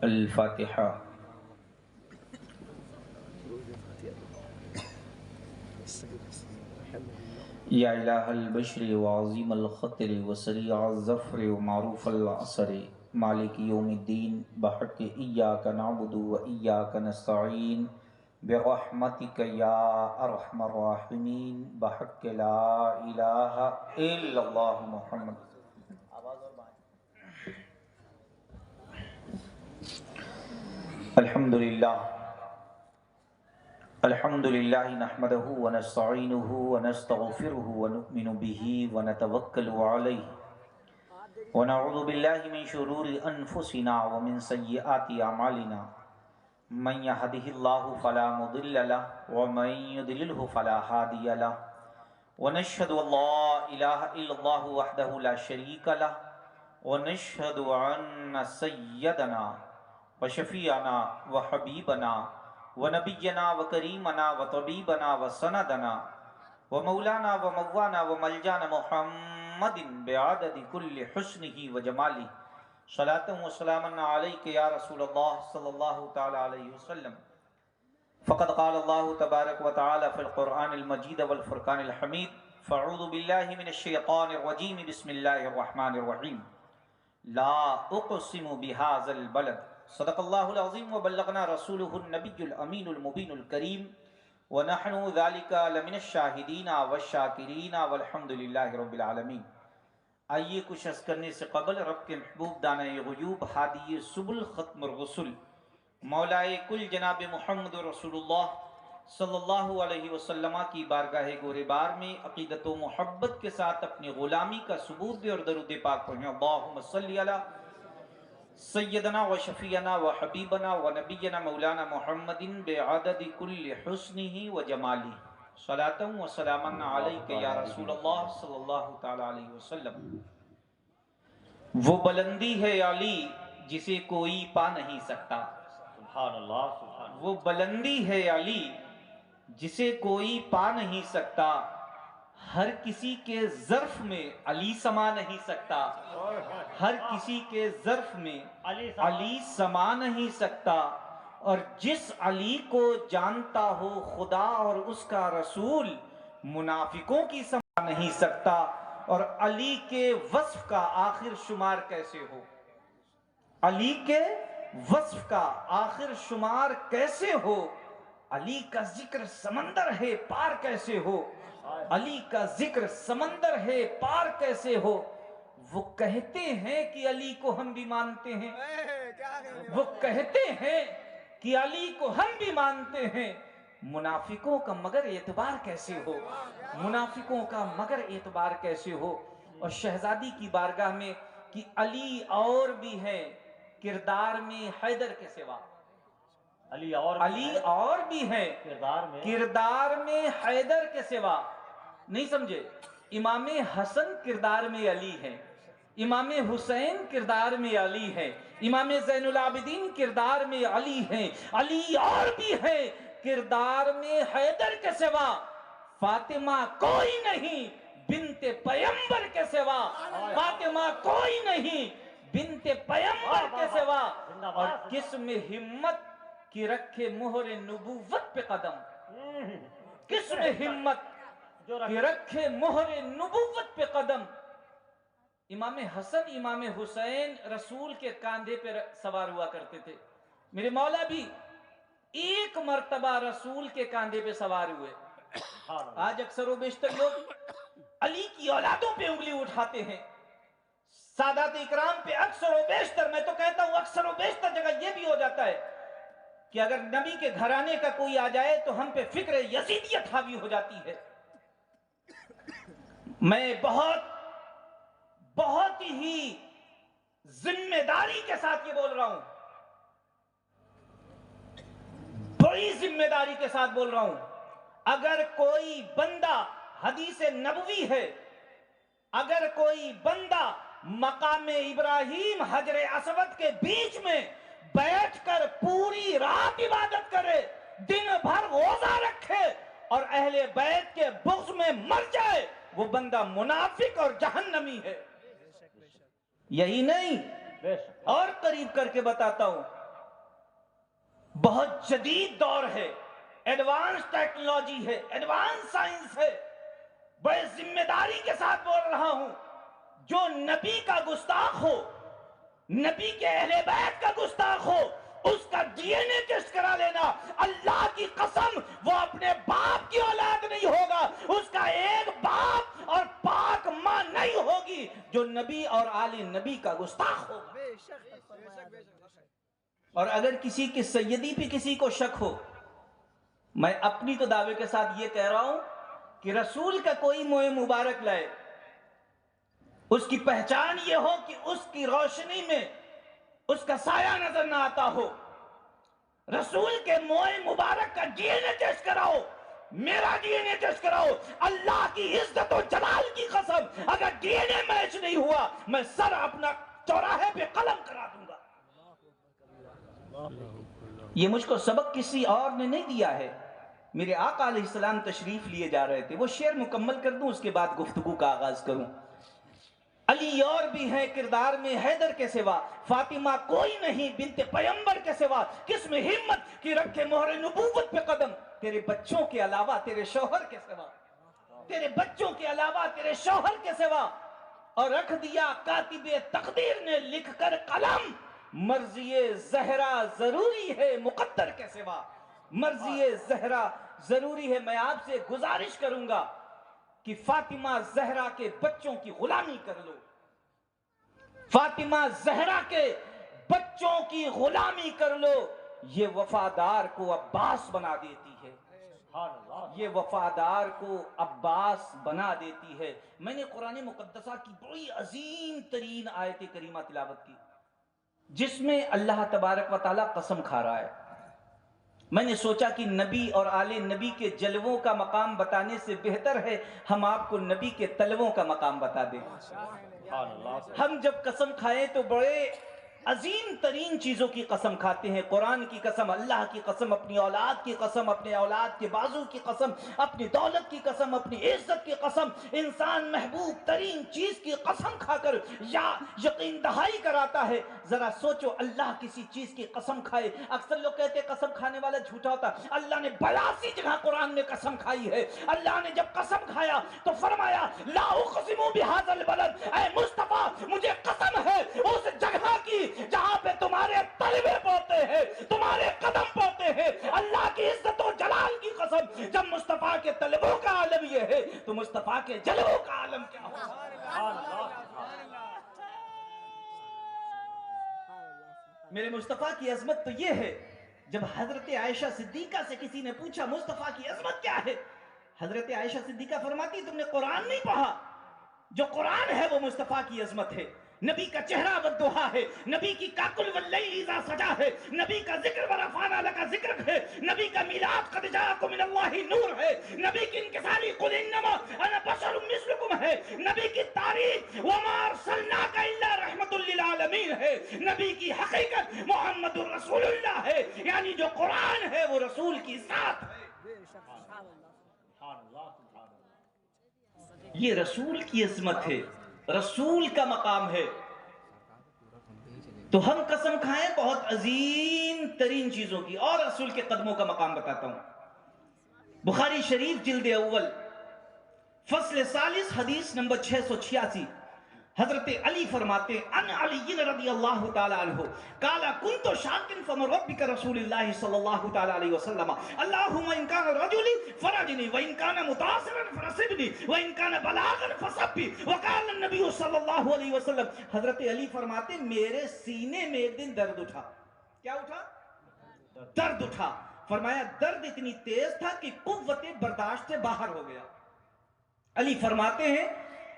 الفاتحہ۔ یا الہ البشر وعظیم الخطر وسریع الظفر ومعروف العصر مالک یوم الدین بحق ایاک نعبد و ایاک نستعین برحمتک یا ارحم الراحمین بحق لا الہ الا اللہ محمد۔ الحمدللہ نحمده ونستعینه ونستغفره ونؤمن به ونتوکل علیہ ونعوذ باللہ من شرور انفسنا ومن سیئات اعمالنا من يهده الله فلا مضل له ومن يضلله فلا هادي له ونشهد ان لا اله الا الله وحده لا شريك له ونشهد ان سيدنا وشفيعنا وحبيبنا ونبينا وكريمنا وطبيبنا وسندنا ومولانا وموانا وملجانا محمد بعدد كل حسنه وجماله صلاة وسلاما عليك يا رسول الله صلى الله تعالى عليه وسلم فقد قال الله تبارك وتعالى في القرآن المجيد والفرقان الحميد فاعوذ بالله من الشيطان الرجيم بسم الله الرحمن الرحيم لا اقسم بهذا البلد صدق اللہ العظیم وبلغنا رسولہ النبی الامین المبین الکریم ونحن ذالک لمن الشاہدین والشاکرین والحمدللہ رب العالمین۔ آئیے کچھ عرض کرنے سے قبل رب کے محبوب دانہ غیوب ہادی سبل ختم الرسل مولائے کل جناب محمد رسول اللہ صلی اللہ علیہ وسلم کی بارگاہ گورے بار میں عقیدت و محبت کے ساتھ اپنی غلامی کا ثبوت دے اور درود پاک پڑھیں۔ اللہم صلی علی سیدنا و شفیعنا و حبیبنا و نبینا مولانا محمد بعدد کل حسنہ و جمالہ صلاۃ و سلاما علیک یا رسول اللہ صلی اللہ تعالی علیہ وسلم۔ وہ بلندی ہے علی جسے کوئی پا نہیں سکتا، سبحان اللہ سبحان اللہ۔ وہ بلندی ہے علی جسے کوئی پا نہیں سکتا، ہر کسی کے ظرف میں علی سما نہیں سکتا، ہر کسی کے ظرف میں علی سما نہیں سکتا، اور جس علی کو جانتا ہو خدا اور اس کا رسول منافقوں کی سما نہیں سکتا، اور علی کے وصف کا آخر شمار کیسے ہو، علی کے وصف کا آخر شمار کیسے ہو، علی کا ذکر سمندر ہے پار کیسے ہو، علی کا ذکر سمندر ہے پار کیسے ہو۔ وہ کہتے ہیں کہ علی کو ہم بھی مانتے ہیں، وہ کہتے ہیں کہ علی کو ہم بھی مانتے ہیں، منافقوں کا مگر اعتبار کیسے ہو، منافقوں کا مگر اعتبار کیسے ہو۔ اور شہزادی کی بارگاہ میں کہ علی اور بھی ہے کردار میں حیدر کے سوا، علی اور بھی ہے کردار میں حیدر کے سوا، نہیں سمجھے؟ امام حسن کردار میں علی ہے، امام حسین کردار میں علی ہے، امام زین العابدین کردار میں علی ہے، علی اور بھی ہے کردار میں حیدر کے سوا، فاطمہ کوئی نہیں بنت پیمبر کے سوا، فاطمہ کوئی نہیں بنت پیمبر کے سوا، اور کس میں ہمت کی رکھے مہر نبوت پہ قدم، کس میں ہمت کی رکھے مہر نبوت پہ قدم۔ امام حسن امام حسین رسول کے کاندھے پہ سوار ہوا کرتے تھے، میرے مولا بھی ایک مرتبہ رسول کے کاندھے پہ سوار ہوئے۔ آج اکثر و بیشتر لوگ علی کی اولادوں پہ انگلی اٹھاتے ہیں، سادات اکرام پہ اکثر و بیشتر، میں تو کہتا ہوں اکثر و بیشتر جگہ یہ بھی ہو جاتا ہے کہ اگر نبی کے گھرانے کا کوئی آ جائے تو ہم پہ فکر یزیدیت حاوی ہو جاتی ہے۔ میں بہت ہی ذمہ داری کے ساتھ یہ بول رہا ہوں، بڑی ذمہ داری کے ساتھ بول رہا ہوں، اگر کوئی بندہ حدیث نبوی ہے، اگر کوئی بندہ مقام ابراہیم حجر اسود کے بیچ میں بیٹھ کر پوری رات عبادت کرے، دن بھر روزہ رکھے اور اہل بیت کے بغض میں مر جائے، وہ بندہ منافق اور جہنمی ہے۔ یہی نہیں، اور قریب کر کے بتاتا ہوں، بہت جدید دور ہے، ایڈوانس ٹیکنالوجی ہے، ایڈوانس سائنس ہے. بڑے ذمہ داری کے ساتھ بول رہا ہوں، جو نبی کا گستاخ ہو، نبی کے اہل بیت کا گستاخ ہو، اس کا ڈی این اے ٹیسٹ کرا لینا. اللہ کی قسم وہ اپنے باپ کی اولاد نہیں ہوگا، اس کا ایک باپ اور پاک ماں نہیں ہوگی جو نبی اور آل نبی کا گستاخ ہوگا. اور اگر کسی کے سیدی پہ کسی کو شک ہو، میں اپنی تو دعوے کے ساتھ یہ کہہ رہا ہوں کہ رسول کا کوئی منہ مبارک لائے، اس کی پہچان یہ ہو کہ اس کی روشنی میں اس کا سایہ نظر نہ آتا ہو. رسول کے منہ مبارک کا ڈی این اے ٹیسٹ کراؤ، میرا ڈی این اے ٹیسٹ کراؤ. اللہ کی عزت و جلال کی قسم، اگر ڈی این اے میچ نہیں ہوا میں سر اپنا چوراہے پہ قلم کرا دوں گا. یہ مجھ کو سبق کسی اور نے نہیں دیا ہے، میرے آقا علیہ السلام تشریف لیے جا رہے تھے. وہ شعر مکمل کر دوں، اس کے بعد گفتگو کا آغاز کروں. علی اور بھی ہے کردار میں حیدر کے سوا، فاطمہ کوئی نہیں بنت پیمبر کے سوا. کس میں ہمت کی رکھے مہر نبوت پہ قدم، تیرے بچوں کے علاوہ تیرے شوہر کے سوا، تیرے بچوں کے علاوہ تیرے شوہر کے سوا. اور رکھ دیا کاتب تقدیر نے لکھ کر قلم، مرضی زہرا ضروری ہے مقدر کے سوا. مرضی زہرا ضروری ہے. میں آپ سے گزارش کروں گا کہ فاطمہ زہرا کے بچوں کی غلامی کر لو. فاطمہ زہرا کے بچوں کی غلامی کر لو. یہ وفادار کو عباس بنا دیتی ہے، یہ وفادار کو عباس بنا دیتی ہے. میں نے قرآن مقدسہ کی بڑی عظیم ترین آیت کریمہ تلاوت کی جس میں اللہ تبارک و تعالیٰ قسم کھا رہا ہے. میں نے سوچا کہ نبی اور آل نبی کے جلووں کا مقام بتانے سے بہتر ہے ہم آپ کو نبی کے طلبوں کا مقام بتا دیں. ہم جب قسم کھائیں تو بڑے عظیم ترین چیزوں کی قسم کھاتے ہیں. قرآن کی قسم، اللہ کی قسم، اپنی اولاد کی قسم، اپنے اولاد کے بازو کی قسم، اپنی دولت کی قسم، اپنی عزت کی قسم، انسان محبوب ترین چیز کی قسم کھا کر یا یقین دہائی کراتا ہے. ذرا سوچو اللہ کسی چیز کی قسم کھائے. اکثر لوگ کہتے ہیں قسم کھانے والا جھوٹا ہوتا. اللہ نے 82 جگہ قرآن میں قسم کھائی ہے. اللہ نے جب قسم کھایا تو فرمایا لا اقسم بہذا البلد، اے مصطفیٰ مجھے قسم ہے اس جگہ کی جہاں پہ تمہارے طلبے پڑھتے ہیں، تمہارے قدم پڑھتے ہیں. اللہ کی عزت و جلال کی قسم، جب مصطفیٰ کے طلبوں کا عالم یہ ہے تو مصطفیٰ کے جلووں کا عالم کیا ہوگا؟ میرے مصطفیٰ کی عظمت تو یہ ہے. جب حضرت عائشہ صدیقہ سے کسی نے پوچھا مصطفیٰ کی عظمت کیا ہے، حضرت عائشہ صدیقہ فرماتی تم نے قرآن نہیں پڑھا؟ جو قرآن ہے وہ مصطفیٰ کی عظمت ہے. نبی کا چہرہ والضحیٰ ہے، نبی کی کاکل واللیل اذا سجا ہے، نبی کا ذکر ورفعنا لک ذکرک ہے، نبی کا میلاد قد جاءکم من اللہ نور ہے، نبی کی انکساری قل انما انا بشر مثلکم ہے، نبی کی تعریف وما ارسلناک الا رحمت للعالمین ہے، نبی کی حقیقت محمد رسول اللہ ہے. یعنی جو قرآن ہے وہ رسول کی ذات ہے. یہ رسول کی عظمت ہے، رسول کا مقام ہے. تو ہم قسم کھائیں بہت عظیم ترین چیزوں کی. اور رسول کے قدموں کا مقام بتاتا ہوں. بخاری شریف جلد اول فصل 40 حدیث نمبر 686 حضرت علی فرماتے ان علی رضی اللہ تعالی عنہ قال كنت شاكا فمن ربك رسول الله صلى الله تعالی علیہ وسلم اللهم ان كان رجلي فرجني وان كان متاثرا فرسبني وان كان بلاغا فصبي وقال النبي صلی اللہ علیہ وسلم. حضرت علی فرماتے میرے سینے میں ایک دن درد اٹھا. کیا اٹھا؟ درد اٹھا. فرمایا درد اتنی تیز تھا کہ قوت برداشت سے باہر ہو گیا. علی فرماتے ہیں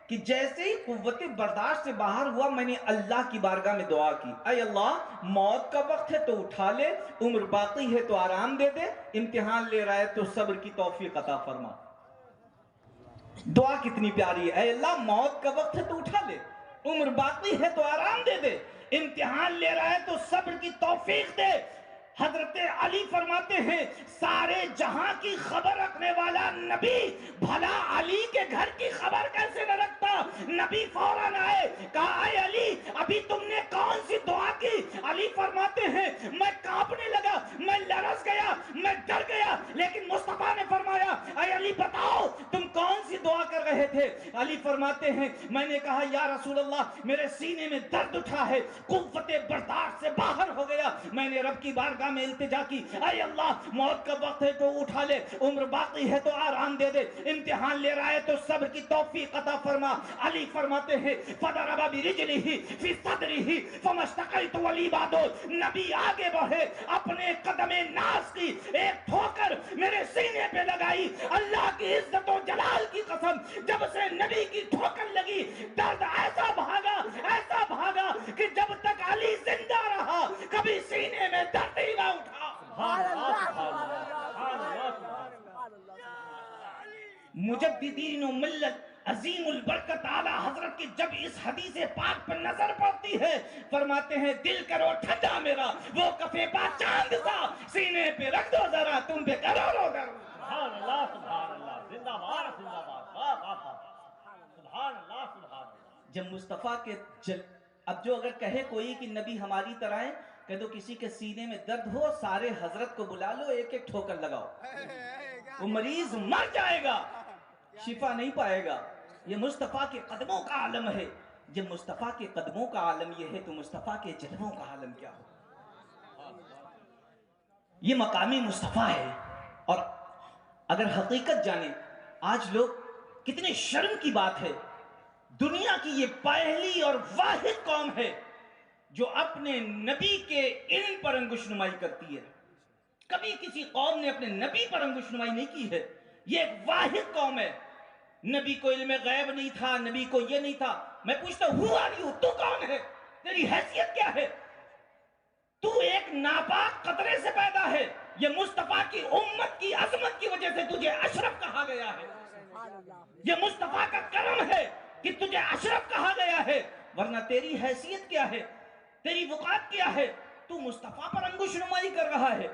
کہ جیسے ہی قوت برداشت سے باہر ہوا میں نے اللہ کی بارگاہ میں دعا کی، اے اللہ موت کا وقت ہے تو اٹھا لے، عمر باقی ہے تو آرام دے دے، امتحان لے رہا ہے تو صبر کی توفیق عطا فرما. دعا کتنی پیاری ہے. اے اللہ موت کا وقت ہے تو اٹھا لے، عمر باقی ہے تو آرام دے دے، امتحان لے رہا ہے تو صبر کی توفیق دے. حضرت علی فرماتے ہیں سارے جہاں کی خبر رکھنے والا نبی بھلا علی کے گھر کی خبر کیسے نہ رکھتا. نبی فوراً آئے، کہا اے علی ابھی تم نے کون سی دعا کی؟ علی علی فرماتے ہیں میں کانپنے لگا، میں لرز گیا، میں ڈر گیا، لیکن مصطفیٰ نے فرمایا اے علی بتاؤ تم کون سی دعا کر رہے تھے؟ علی فرماتے ہیں میں نے کہا یا رسول اللہ میرے سینے میں درد اٹھا ہے، قوت برداشت سے باہر ہو گیا، میں نے رب کی بارگاہ میں التجا کی اے اللہ موت کا وقت ہے تو اٹھا لے، عمر باقی ہے تو آرام دے دے، امتحان لے رہا ہے تو صبر کی توفیق عطا فرما۔ علی فرماتے ہیں فَضَرَبَ بِرِجْلِهِ فِي صَدْرِهِ فَمَا اشْتَقَيْتُ وَالْعِبَادُ، نبی آگے بڑھے، اپنے قدم ناز کی ایک ٹھوکر میرے سینے پہ لگائی، اللہ کی عزت و جلال کی قسم جب سے نبی کی ٹھوکر لگی درد ایسا بھاگا کہ جب تک علی زندہ رہا کبھی سینے میں درد ہی نہ اٹھا۔ مجددین و ملت عظیم البرکت اعلیٰ حضرت کی جب اس حدیث پاک پر نظر پڑتی ہے فرماتے ہیں دل کرو ٹھنڈا میرا، وہ کفے پا چاند سا سینے پہ رکھ دو ذرا، تم پہ کرو رو درد۔ سبحان اللہ سبحان اللہ، زندہ باد زندہ باد، واہ واہ واہ، سبحان اللہ سبحان اللہ۔ جب مصطفیٰ کے اب جو اگر کہے کوئی کہ نبی ہماری طرح ہے، کہ تو کسی کے سینے میں درد ہو سارے حضرت کو بلا لو، ایک ایک ٹھوکر لگاؤ، وہ مریض مر جائے گا، شفا نہیں پائے گا۔ یہ مصطفیٰ کے قدموں کا عالم ہے، جب مصطفیٰ کے قدموں کا عالم یہ ہے تو مصطفیٰ کے جلووں کا عالم کیا ہو؟ یہ مقامی مصطفیٰ ہے۔ اور اگر حقیقت جانیں آج لوگ کتنے شرم کی بات ہے، دنیا کی یہ پہلی اور واحد قوم ہے جو اپنے نبی کے علم پر انگشت نمائی کرتی ہے۔ کبھی کسی قوم نے اپنے نبی پر انگشت نمائی نہیں کی ہے، یہ ایک واحد قوم ہے۔ نبی کو علم غیب نہیں تھا، نبی کو یہ نہیں تھا۔ میں پوچھتا ہوں who are you؟ تو کون ہے؟ تیری حیثیت کیا ہے؟ تو ایک ناپاک قطرے سے پیدا ہے، یہ مصطفیٰ کی امت کی عظمت کی وجہ سے تجھے اشرف کہا گیا ہے، یہ مصطفیٰ کا کرم ہے کہ تجھے اشرف کہا گیا ہے، ورنہ تیری حیثیت کیا ہے، تیری وقات کیا ہے؟ تو مصطفیٰ پر انگشت نمائی کر رہا ہے،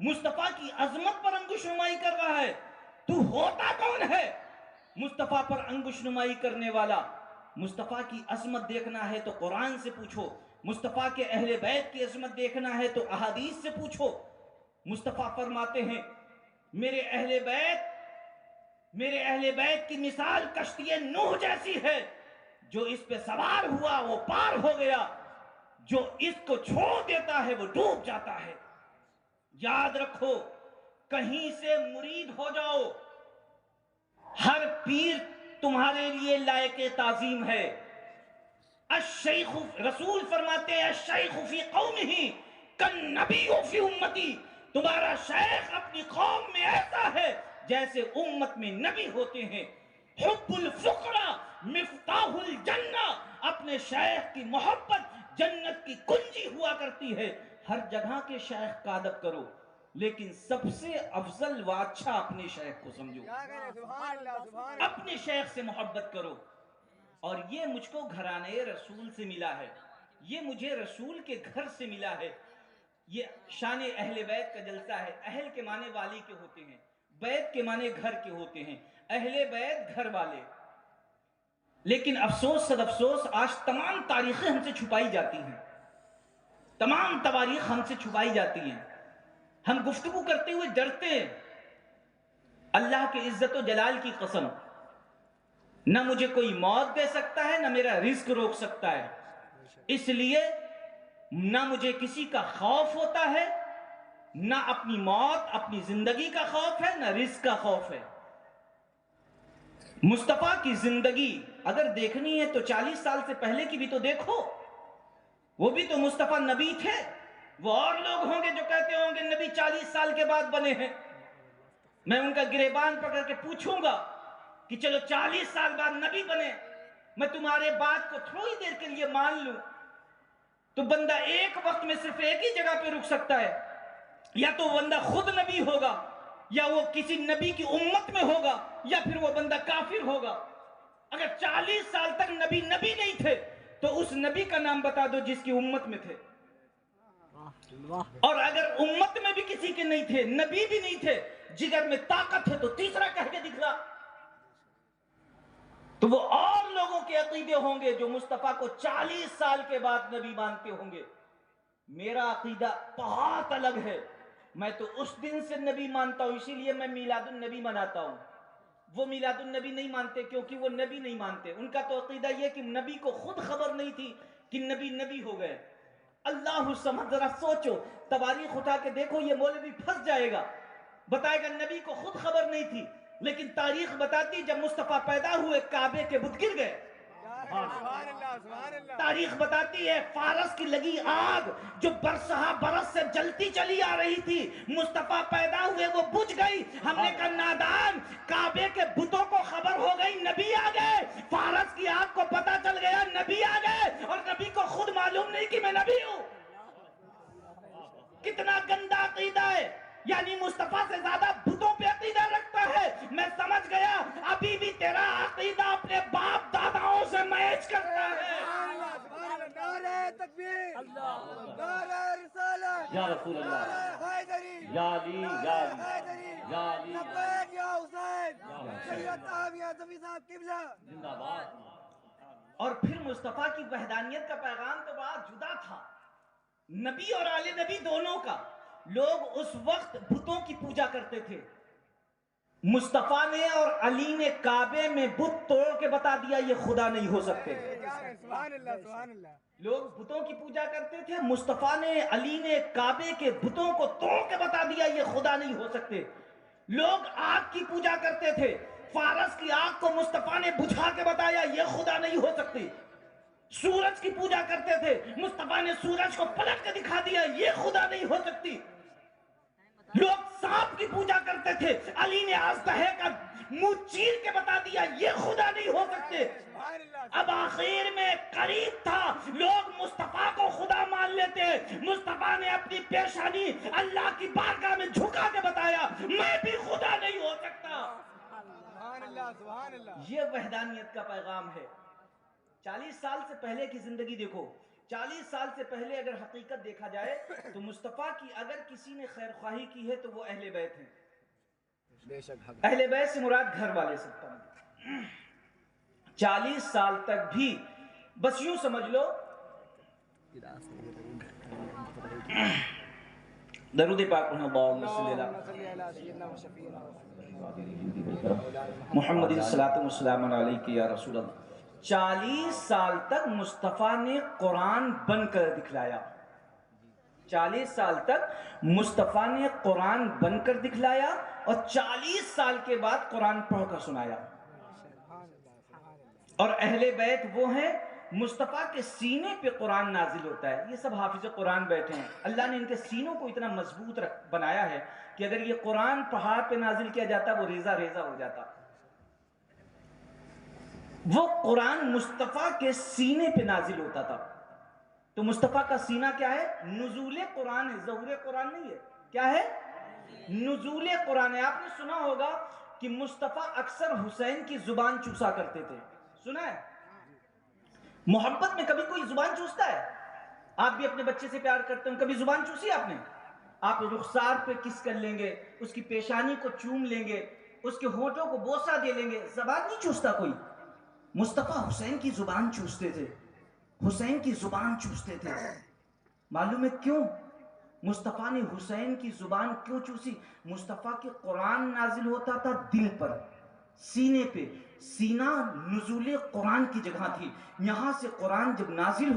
مصطفیٰ کی عظمت پر انگشت نمائی کر رہا ہے، تو ہوتا کون ہے؟ مصطفیٰ پر انگشت نمائی کرنے والا۔ مصطفیٰ کی عظمت دیکھنا ہے تو قرآن سے پوچھو، مصطفیٰ کے اہل بیت کی عظمت دیکھنا ہے تو احادیث سے پوچھو۔ مصطفیٰ فرماتے ہیں میرے اہل بیت کی مثال کشتی نوح جیسی ہے، جو اس پہ سوار ہوا وہ پار ہو گیا، جو اس کو چھوڑ دیتا ہے وہ ڈوب جاتا ہے۔ یاد رکھو کہیں سے مرید ہو جاؤ، ہر پیر تمہارے لیے لائق تعظیم ہے۔ الشیخ رسول فرماتے ہیں الشیخ فی قومہ کالنبی فی امتی، تمہارا شیخ اپنی قوم میں ایسا ہے جیسے امت میں نبی ہوتے ہیں۔ حب الفقراء مفتاح الجنہ، اپنے شیخ کی محبت جنت کی کنجی ہوا کرتی ہے۔ ہر جگہ کے شیخ کا ادب کرو، لیکن سب سے افضل و اچھا اپنے شیخ کو سمجھو، اپنے شیخ سے محبت کرو۔ اور یہ مجھ کو گھرانے رسول سے ملا ہے، یہ مجھے رسول کے گھر سے ملا ہے۔ یہ شان اہل بیت کا جلسہ ہے۔ اہل کے معنی والی کے ہوتے ہیں، بیت کے معنی گھر کے ہوتے ہیں، اہل بیت گھر والے۔ لیکن افسوس صد افسوس آج تمام تاریخیں ہم سے چھپائی جاتی ہیں، تمام تواریخ ہم سے چھپائی جاتی ہیں، ہم گفتگو کرتے ہوئے ڈرتے ہیں۔ اللہ کے عزت و جلال کی قسم، نہ مجھے کوئی موت دے سکتا ہے نہ میرا رزق روک سکتا ہے، اس لیے نہ مجھے کسی کا خوف ہوتا ہے، نہ اپنی موت اپنی زندگی کا خوف ہے، نہ رزق کا خوف ہے۔ مصطفیٰ کی زندگی اگر دیکھنی ہے تو 40 سال سے پہلے کی بھی تو دیکھو، وہ بھی تو مصطفیٰ نبی تھے۔ وہ اور لوگ ہوں گے جو کہتے ہوں گے نبی 40 سال کے بعد بنے ہیں، میں ان کا گریبان پکڑ کے پوچھوں گا کہ چلو 40 سال بعد نبی بنے، میں تمہارے بات کو تھوڑی دیر کے لیے مان لوں، تو بندہ ایک وقت میں صرف ایک ہی جگہ پہ رک سکتا ہے، یا تو بندہ خود نبی ہوگا، یا وہ کسی نبی کی امت میں ہوگا، یا پھر وہ بندہ کافر ہوگا۔ اگر 40 سال تک نبی نہیں تھے تو اس نبی کا نام بتا دو جس کی امت میں تھے، اور اگر امت میں بھی کسی کے نہیں تھے، نبی بھی نہیں تھے، جگر میں طاقت ہے تو تیسرا کہہ کے دکھلا۔ تو وہ اور لوگوں کے عقیدے ہوں گے جو مصطفیٰ کو 40 سال کے بعد نبی مانتے ہوں گے۔ میرا عقیدہ بہت الگ ہے. میں تو اس دن سے نبی مانتا ہوں، اسی لیے میں میلاد النبی مناتا ہوں. وہ میلاد النبی نہیں مانتے کیونکہ وہ نبی نہیں مانتے. ان کا تو عقیدہ یہ کہ نبی کو خود خبر نہیں تھی کہ نبی ہو گئے. اللہ سمجھ، ذرا سوچو، تواریخ اٹھا کے دیکھو، یہ مولوی پھنس جائے گا، بتائے گا نبی کو خود خبر نہیں تھی. لیکن تاریخ بتاتی جب مصطفیٰ پیدا ہوئے کعبے کے بت گر گئے. تاریخ بتاتی ہے فارس کی لگی آگ جو برسہ برس سے جلتی چلی آ رہی تھی، مصطفیٰ پیدا ہوئے وہ بجھ گئی. ہم نے کہا نادان، کعبے کے بتوں کو خبر ہو گئی نبی آ گئے، فارس کی آگ کو پتا چل گیا نبی آ گئے، اور نبی کو خود معلوم نہیں کہ میں نبی ہوں. کتنا گندا عقیدہ ہے. یعنی مصطفیٰ سے زیادہ بتوں پہ عقیدہ رکھتا ہے. میں سمجھ گیا ابھی بھی تیرا عقیدہ اپنے باپ داداؤں سے میچ کرتا ہے. نعرہ تکبیر، نعرہ رسالت، یا رسول اللہ، نعرہ حیدری، یا علی، یا علی، حیدری، یا علی، لبیک یا حسین، سید عام یا صفی صاحب قبلہ. زندہ باد. اور پھر مصطفیٰ کی وحدانیت کا پیغام تو بڑا جدا تھا، نبی اور آل نبی دونوں کا. لوگ اس وقت بتوں کی پوجا کرتے تھے. مصطفیٰ نے اور علی نے کعبے میں بت توڑ کے بتا دیا یہ خدا نہیں ہو سکتے. سبحان اللہ، سبحان اللہ. لوگ بتوں کی پوجا کرتے تھے، مصطفیٰ نے علی نے کعبے کے بتوں کو توڑ کے بتا دیا یہ خدا نہیں ہو سکتے. لوگ آگ کی پوجا کرتے تھے، فارس کی آگ کو مصطفیٰ نے بجھا کے بتایا یہ خدا نہیں ہو سکتی. سورج کی پوجا کرتے تھے، مصطفیٰ نے سورج کو پلٹ کے دکھا دیا یہ خدا نہیں ہو سکتی. لوگ سانپ کی پوجا کرتے تھے، علی نے اژدہے کا منہ چیر کے بتا دیا یہ خدا نہیں ہو سکتے. اب آخر میں قریب تھا لوگ مصطفیٰ کو خدا مان لیتے. مصطفیٰ نے اپنی پیشانی اللہ کی بارگاہ میں جھکا کے بتایا میں بھی خدا نہیں ہو سکتا. سبحان اللہ، سبحان اللہ. یہ وحدانیت کا پیغام ہے. 40 سال سے پہلے کی زندگی دیکھو. 40 سال سے پہلے اگر حقیقت دیکھا جائے تو مصطفیٰ کی اگر کسی نے خیر خواہی کی ہے تو وہ اہل بیت ہیں. بے شک حق. اہل بیت سے مراد گھر والے سے. 40 سال تک بھی بس یوں سمجھ لو، درود پاک پڑھنا، اللہم صلی اللہ محمد صلاۃ والسلام علیک یا رسول اللہ. 40 سال تک مصطفیٰ نے قرآن بن کر دکھلایا. 40 سال تک مصطفیٰ نے قرآن بن کر دکھلایا اور 40 سال کے بعد قرآن پڑھ کر سنایا. اور اہل بیت وہ ہیں مصطفیٰ کے سینے پہ قرآن نازل ہوتا ہے. یہ سب حافظ قرآن بیٹھے ہیں، اللہ نے ان کے سینوں کو اتنا مضبوط بنایا ہے کہ اگر یہ قرآن پہاڑ پہ نازل کیا جاتا وہ ریزہ ریزہ ہو جاتا. وہ قرآن مصطفیٰ کے سینے پہ نازل ہوتا تھا. تو مصطفیٰ کا سینہ کیا ہے؟ نزول قرآن ہے، ظہور قرآن نہیں ہے. کیا ہے؟ نزول قرآن ہے. آپ نے سنا ہوگا کہ مصطفیٰ اکثر حسین کی زبان چوسا کرتے تھے. سنا ہے؟ محبت میں کبھی کوئی زبان چوستا ہے؟ آپ بھی اپنے بچے سے پیار کرتے ہیں، کبھی زبان چوسی آپ نے؟ آپ رخسار پہ کس کر لیں گے، اس کی پیشانی کو چوم لیں گے، اس کے ہونٹوں کو بوسہ دے لیں گے، زبان نہیں چوستا کوئی. مصطفیٰ حسین کی زبان چوستے تھے، حسین کی زبان چوستے تھے. معلوم ہے کیوں؟ مصطفیٰ نے حسین کی زبان کیوں چوسی؟ مصطفیٰ کے قرآن نازل ہوتا تھا دل پر، سینے پہ. سینہ نزول قرآن کی جگہ تھی. یہاں سے قرآن جب نازل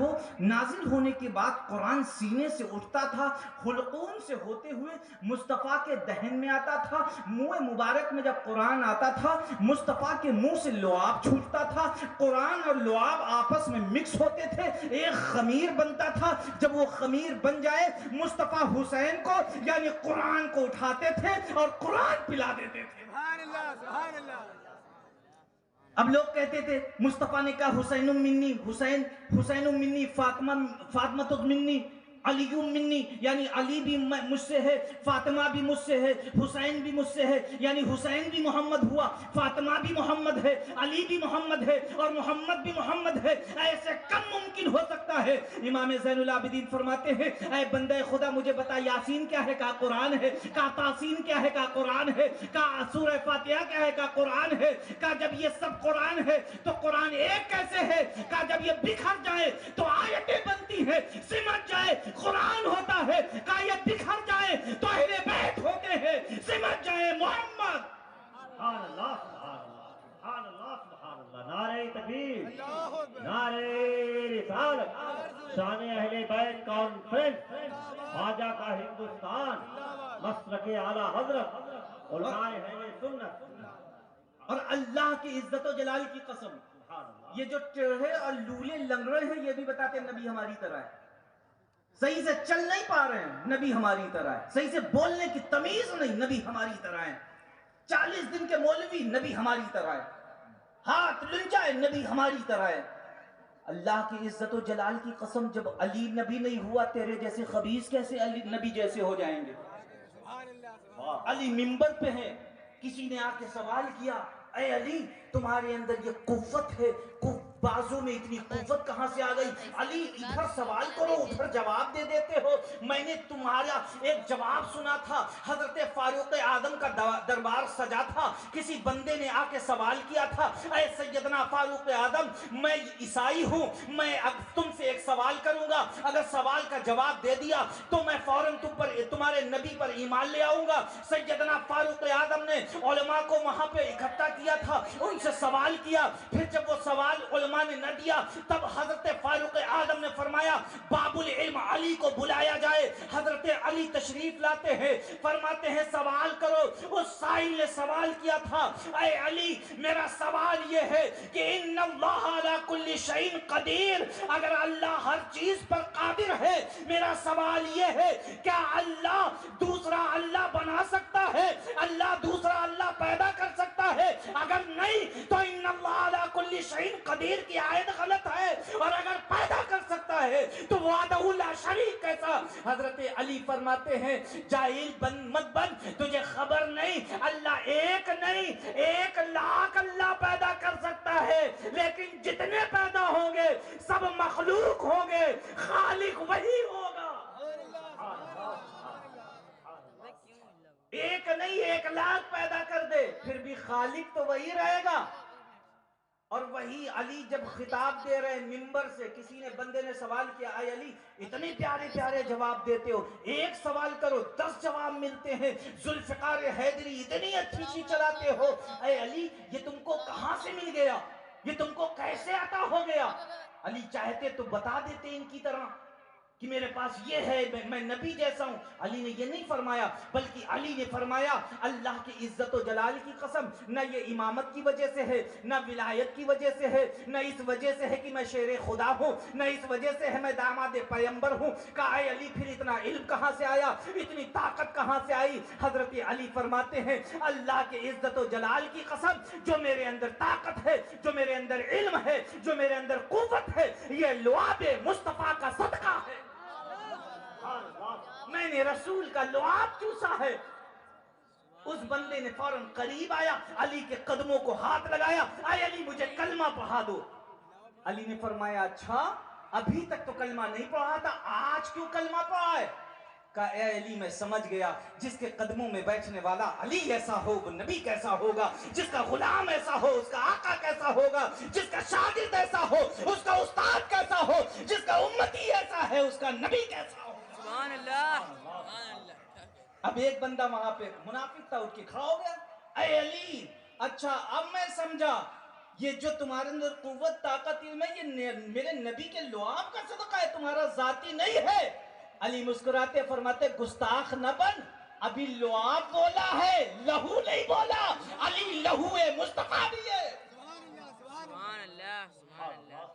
ہونے کے بعد قرآن سینے سے اٹھتا تھا، حلقوم سے ہوتے ہوئے مصطفیٰ کے دہن میں آتا تھا. منہ مبارک میں جب قرآن آتا تھا مصطفیٰ کے منہ سے لعاب چھوٹتا تھا. قرآن اور لعاب آپس میں مکس ہوتے تھے، ایک خمیر بنتا تھا. جب وہ خمیر بن جائے مصطفیٰ حسین کو یعنی قرآن کو اٹھاتے تھے اور قرآن پلا دیتے تھے. سبحان اللہ، سبحان اللہ. اب لوگ کہتے تھے مصطفیٰ نے کہا حسین منی، حسین منی، فاطمہ منی، علی منی، یعنی علی بھی مجھ سے ہے، فاطمہ بھی مجھ سے ہے، حسین بھی مجھ سے ہے، یعنی حسین بھی محمد ہوا، فاطمہ بھی محمد ہے، علی بھی محمد ہے اور محمد بھی محمد ہے. ایسے کم ممکن ہو سکتا ہے. امام زین العابدین فرماتے ہیں اے بندے خدا مجھے بتا یاسین کیا ہے؟ کہا قرآن ہے. کہا تاسین کیا ہے؟ کہا قرآن ہے. کہا سورہ فاتحہ کیا ہے؟ کہا قرآن ہے. کہا جب یہ سب قرآن ہے تو قرآن ایک کیسے ہے؟ کہا جب یہ بکھر جائے تو آیتیں بنتی ہے سمجھ جائے قرآن ہوتا ہے، کہا یہ بکھر جائے تو اہل بیت ہوتے ہیں، سمجھ جائے محمد. سبحان اللہ سبحان اللہ سبحان اللہ سبحان اللہ. نعرہ تکبیر، نعرہ رسالت، شان اہل بیت کانفرنس، خواجہ کا ہندوستان، مسلک اعلیٰ حضرت، علماء اہل سنت. اور اللہ کی عزت و جلال کی قسم، یہ جو ٹیڑھے اور لولے لنگڑے ہیں یہ بھی بتاتے ہیں نبی ہماری طرح ہے. صحیح سے چل نہیں پا رہے ہیں، نبی ہماری طرح ہے. صحیح سے بولنے کی تمیز نہیں، نبی ہماری طرح ہے. 40 دن کے مولوی نبی ہماری طرح ہے. ہاتھ لنچائے نبی ہماری طرح ہے. اللہ کی عزت و جلال کی قسم، جب علی نبی نہیں ہوا تیرے جیسے خبیث کیسے علی نبی جیسے ہو جائیں گے؟ علی منبر پہ ہے، کسی نے آ کے سوال کیا، اے علی تمہارے اندر یہ قوت ہے، بازو میں اتنی قوت کہاں سے آ گئی؟ علی ادھر سوال کرو ادھر جواب دے دیتے ہو. میں نے تمہارا ایک جواب سنا تھا، حضرت فاروق اعظم کا دربار سجا تھا، کسی بندے نے آ کے سوال کیا تھا، اے سیدنا فاروق اعظم میں عیسائی ہوں، میں تم سے ایک سوال کروں گا، اگر سوال کا جواب دے دیا تو میں فوراً تمہارے نبی پر ایمان لے آؤں گا. سیدنا فاروق اعظم نے علماء کو وہاں پہ اکٹھا کیا تھا، ان سے سوال کیا، پھر جب وہ سوال علماء نے نہ دیا تب حضرت فاروق اعظم نے فرمایا باب العلم علی کو بلایا جائے. حضرت علی تشریف لاتے ہیں، فرماتے ہیں سوال کرو. اس سائل نے سوال کیا تھا، اے علی میرا سوال یہ ہے کہ ان اللہ علی کل شیء قدیر، اگر اللہ ہر چیز پر قادر ہے، میرا سوال یہ ہے کیا اللہ دوسرا اللہ بنا سکتا ہے؟ اللہ دوسرا اللہ پیدا کر سکتا ہے؟ اگر نہیں تو ان اللہ علی کل شیء قدیر کی آیت غلط ہے، اور اگر پیدا کر سکتا ہے تو وحدہ لا شریک کیسا؟ حضرت علی فرماتے ہیں جاہل مت بن، تجھے خبر نہیں اللہ ایک نہیں 1,00,000 اللہ پیدا کر سکتا ہے، لیکن جتنے پیدا ہوں گے سب مخلوق ہوں گے، خالق وہی ہوگا. ایک نہیں 1,00,000 پیدا کر دے پھر بھی خالق تو وہی رہے گا. اور وہی علی جب خطاب دے رہے منبر سے، کسی نے بندے نے سوال کیا، اے علی اتنے پیارے پیارے جواب دیتے ہو، ایک سوال کرو 10 جواب ملتے ہیں، ذوالفقار حیدری اتنی اچھی سی چلاتے ہو، اے علی یہ تم کو کہاں سے مل گیا؟ یہ تم کو کیسے عطا ہو گیا؟ علی چاہتے تو بتا دیتے ان کی طرح کہ میرے پاس یہ ہے، میں نبی جیسا ہوں. علی نے یہ نہیں فرمایا، بلکہ علی نے فرمایا اللہ کی عزت و جلال کی قسم، نہ یہ امامت کی وجہ سے ہے، نہ ولایت کی وجہ سے ہے، نہ اس وجہ سے ہے کہ میں شیر خدا ہوں، نہ اس وجہ سے ہے میں داماد پیغمبر ہوں. کہا اے علی پھر اتنا علم کہاں سے آیا، اتنی طاقت کہاں سے آئی؟ حضرت علی فرماتے ہیں اللہ کی عزت و جلال کی قسم، جو میرے اندر طاقت ہے، جو میرے اندر علم ہے، جو میرے اندر قوت ہے، یہ لعاب مصطفیٰ کا صدقہ ہے. میں نے رسول کا لعاب چوسا ہے. اس بندے نے فوراً قریب آیا، علی کے قدموں کو ہاتھ لگایا، اے علی مجھے کلمہ پڑھا دو. علی نے فرمایا اچھا ابھی تک تو کلمہ نہیں پڑھا تھا، آج کیوں کلمہ پڑھا ہے؟ کہا اے علی میں سمجھ گیا جس کے قدموں میں بیٹھنے والا علی ایسا ہو وہ نبی کیسا ہوگا، جس کا غلام ایسا ہو اس کا آقا کیسا ہوگا، جس کا شاگرد ایسا ہو اس کا استاد کیسا ہو، جس کا امتی ایسا ہے اس کا نبی کیسا ہو. سبحان اللہ سبحان اللہ. اب ایک بندہ وہاں پہ منافق تھا، اٹھ کے کھڑا ہو گیا، اے علی اچھا اب میں سمجھا یہ جو تمہارے اندر قوت طاقت علم ہے یہ میرے نبی کے لعاب کا صدقہ ہے، تمہارا ذاتی نہیں ہے. علی مسکراتے فرماتے گستاخ نہ بن، ابھی لعاب بولا ہے لہو نہیں بولا، علی لہو مصطفیٰ بھی ہے. سبحان اللہ سبحان اللہ.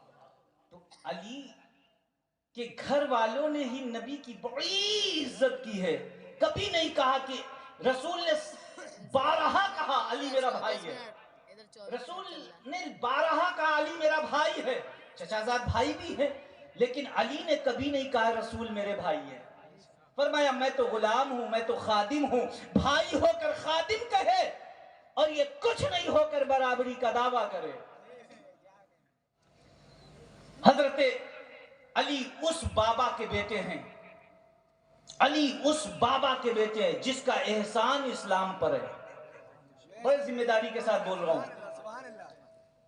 تو علی کہ گھر والوں نے ہی نبی کی بڑی عزت کی ہے، کبھی نہیں کہا کہ رسول نے 12 کہا علی میرا بھائی ہے، رسول نے 12 کہا علی میرا بھائی ہے، چچازاد بھائی بھی ہے، لیکن علی نے کبھی نہیں کہا رسول میرے بھائی ہے. فرمایا میں تو غلام ہوں، میں تو خادم ہوں، بھائی ہو کر خادم کہے اور یہ کچھ نہیں ہو کر برابری کا دعویٰ کرے. حضرت علی اس بابا کے بیٹے ہیں، علی اس بابا کے بیٹے ہیں جس کا احسان اسلام پر ہے. بڑی ذمہ داری کے ساتھ بول رہا ہوں،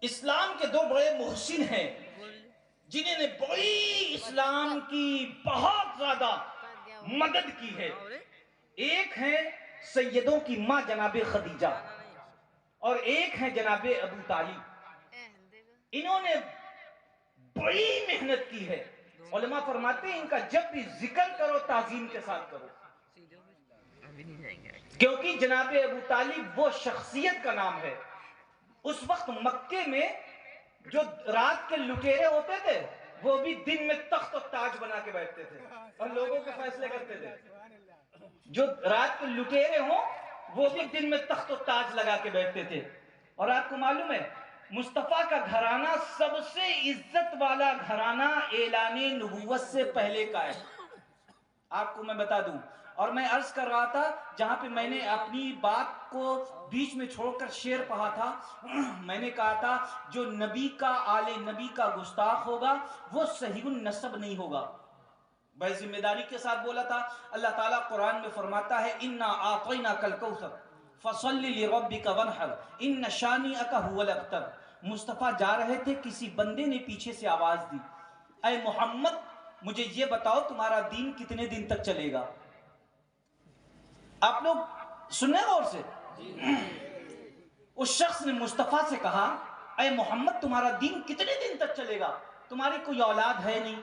اسلام کے 2 بڑے محسن ہیں جنہیں نے بڑی اسلام کی بہت زیادہ مدد کی ہے. ایک ہے سیدوں کی ماں جناب خدیجہ اور ایک ہے جناب ابو طالب. انہوں نے بڑی محنت کی ہے. علماء فرماتے ہیں ان کا جب بھی ذکر کرو تعظیم کے ساتھ کرو, کیونکہ جناب ابو طالب وہ شخصیت کا نام ہے. اس وقت مکے میں جو رات کے لٹیرے ہوتے تھے وہ بھی دن میں تخت و تاج بنا کے بیٹھتے تھے اور لوگوں کے فیصلے کرتے تھے. جو رات کے لٹیرے ہوں وہ بھی دن میں تخت و تاج لگا کے بیٹھتے تھے. اور آپ کو معلوم ہے مصطفیٰ کا گھرانہ سب سے عزت والا گھرانہ اعلان نبوت سے پہلے کا ہے. آپ کو میں بتا دوں, اور میں عرض کر رہا تھا جہاں پہ میں نے اپنی بات کو بیچ میں چھوڑ کر شعر پڑھا تھا, میں نے کہا تھا جو نبی کا آل نبی کا گستاخ ہوگا وہ صحیح النسب نہیں ہوگا. بڑی ذمہ داری کے ساتھ بولا تھا. اللہ تعالیٰ قرآن میں فرماتا ہے انا اعطیناک الکوثر فصل لربک وانحر ان شانئک ھو الابتر. مصطفیٰ جا رہے تھے, کسی بندے نے پیچھے سے آواز دی, اے محمد مجھے یہ بتاؤ تمہارا دین کتنے دن تک چلے گا. آپ لوگ سنیں غور سے. اس شخص نے مصطفیٰ سے کہا اے محمد تمہارا دین کتنے دن تک چلے گا, تمہاری کوئی اولاد ہے نہیں,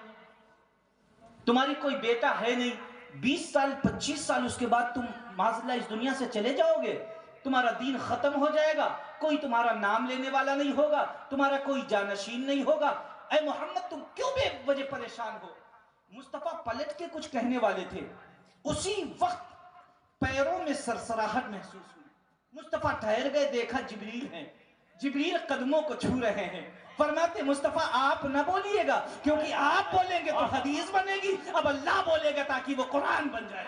تمہاری کوئی بیٹا ہے نہیں, 20 سال 25 سال اس کے بعد تم معاذ اللہ اس دنیا سے چلے جاؤ گے, تمہارا دین ختم ہو جائے گا, کوئی تمہارا نام لینے والا نہیں ہوگا, تمہارا کوئی جانشین نہیں ہوگا. اے محمد تم کیوں بے وجہ پریشان ہو. مصطفیٰ پلٹ کے کچھ کہنے والے تھے, اسی وقت پیروں میں سرسراہٹ محسوس ہوئی. مصطفیٰ ٹھہر گئے, دیکھا جبریل ہیں, جبریل قدموں کو چھو رہے ہیں. فرماتے مصطفیٰ آپ نہ بولیے گا, کیونکہ آپ بولیں گے تو حدیث بنے گی, اب اللہ بولے گا تاکہ وہ قرآن بن جائے.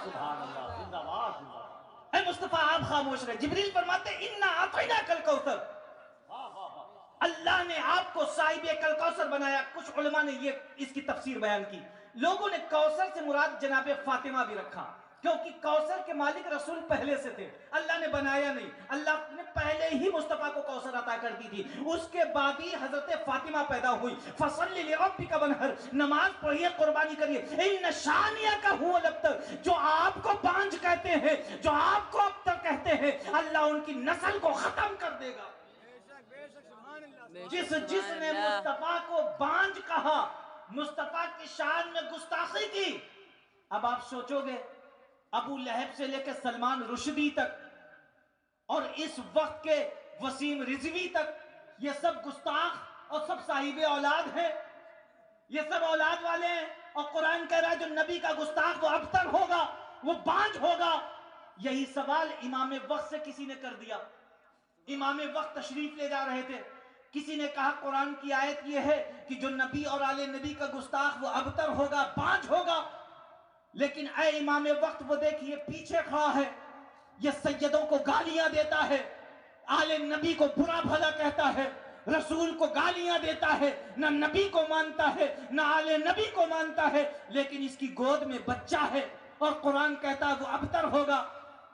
سبحان اللہ, زندہ باد. اے مصطفیٰ آپ خاموش رہے. جبریل فرماتے انا اعطیناک الکوثر, اللہ نے آپ کو صاحب الکوثر بنایا. کچھ علماء نے یہ اس کی تفسیر بیان کی. لوگوں نے کوثر سے مراد جناب فاطمہ بھی رکھا, کیونکہ کوثر کے مالک رسول پہلے سے تھے, اللہ نے بنایا نہیں, اللہ نے پہلے ہی مصطفیٰ کو کوثر عطا کر دی تھی. اس کے بعد ہی حضرت فاطمہ پیدا ہوئی. فصل لربک وانحر, نماز پڑھیے قربانی کریے. ان شانئک ھو الابتر, جو آپ کو بانج کہتے ہیں, جو آپ کو ابتر کہتے ہیں, اللہ ان کی نسل کو ختم کر دے گا. جس نے مصطفیٰ کو بانج کہا, مصطفیٰ کی شان میں گستاخی کی. اب آپ سوچو گے ابو لہب سے لے کے سلمان رشدی تک اور اس وقت کے وسیم رضوی تک, یہ سب گستاخ اور سب صاحب اولاد ہیں, یہ سب اولاد والے ہیں. اور قرآن کہہ رہا ہے جو نبی کا گستاخ وہ ابتر ہوگا, وہ بانج ہوگا. یہی سوال امام وقت سے کسی نے کر دیا. امام وقت تشریف لے جا رہے تھے, کسی نے کہا قرآن کی آیت یہ ہے کہ جو نبی اور آل نبی کا گستاخ وہ ابتر ہوگا, بانج ہوگا. لیکن اے امام وقت وہ دیکھیے پیچھے کھڑا ہے, یہ سیدوں کو گالیاں دیتا ہے, آل نبی کو برا بھلا کہتا ہے, رسول کو گالیاں دیتا ہے, نہ نبی کو مانتا ہے نہ آل نبی کو مانتا ہے, لیکن اس کی گود میں بچہ ہے اور قرآن کہتا ہے وہ ابتر ہوگا.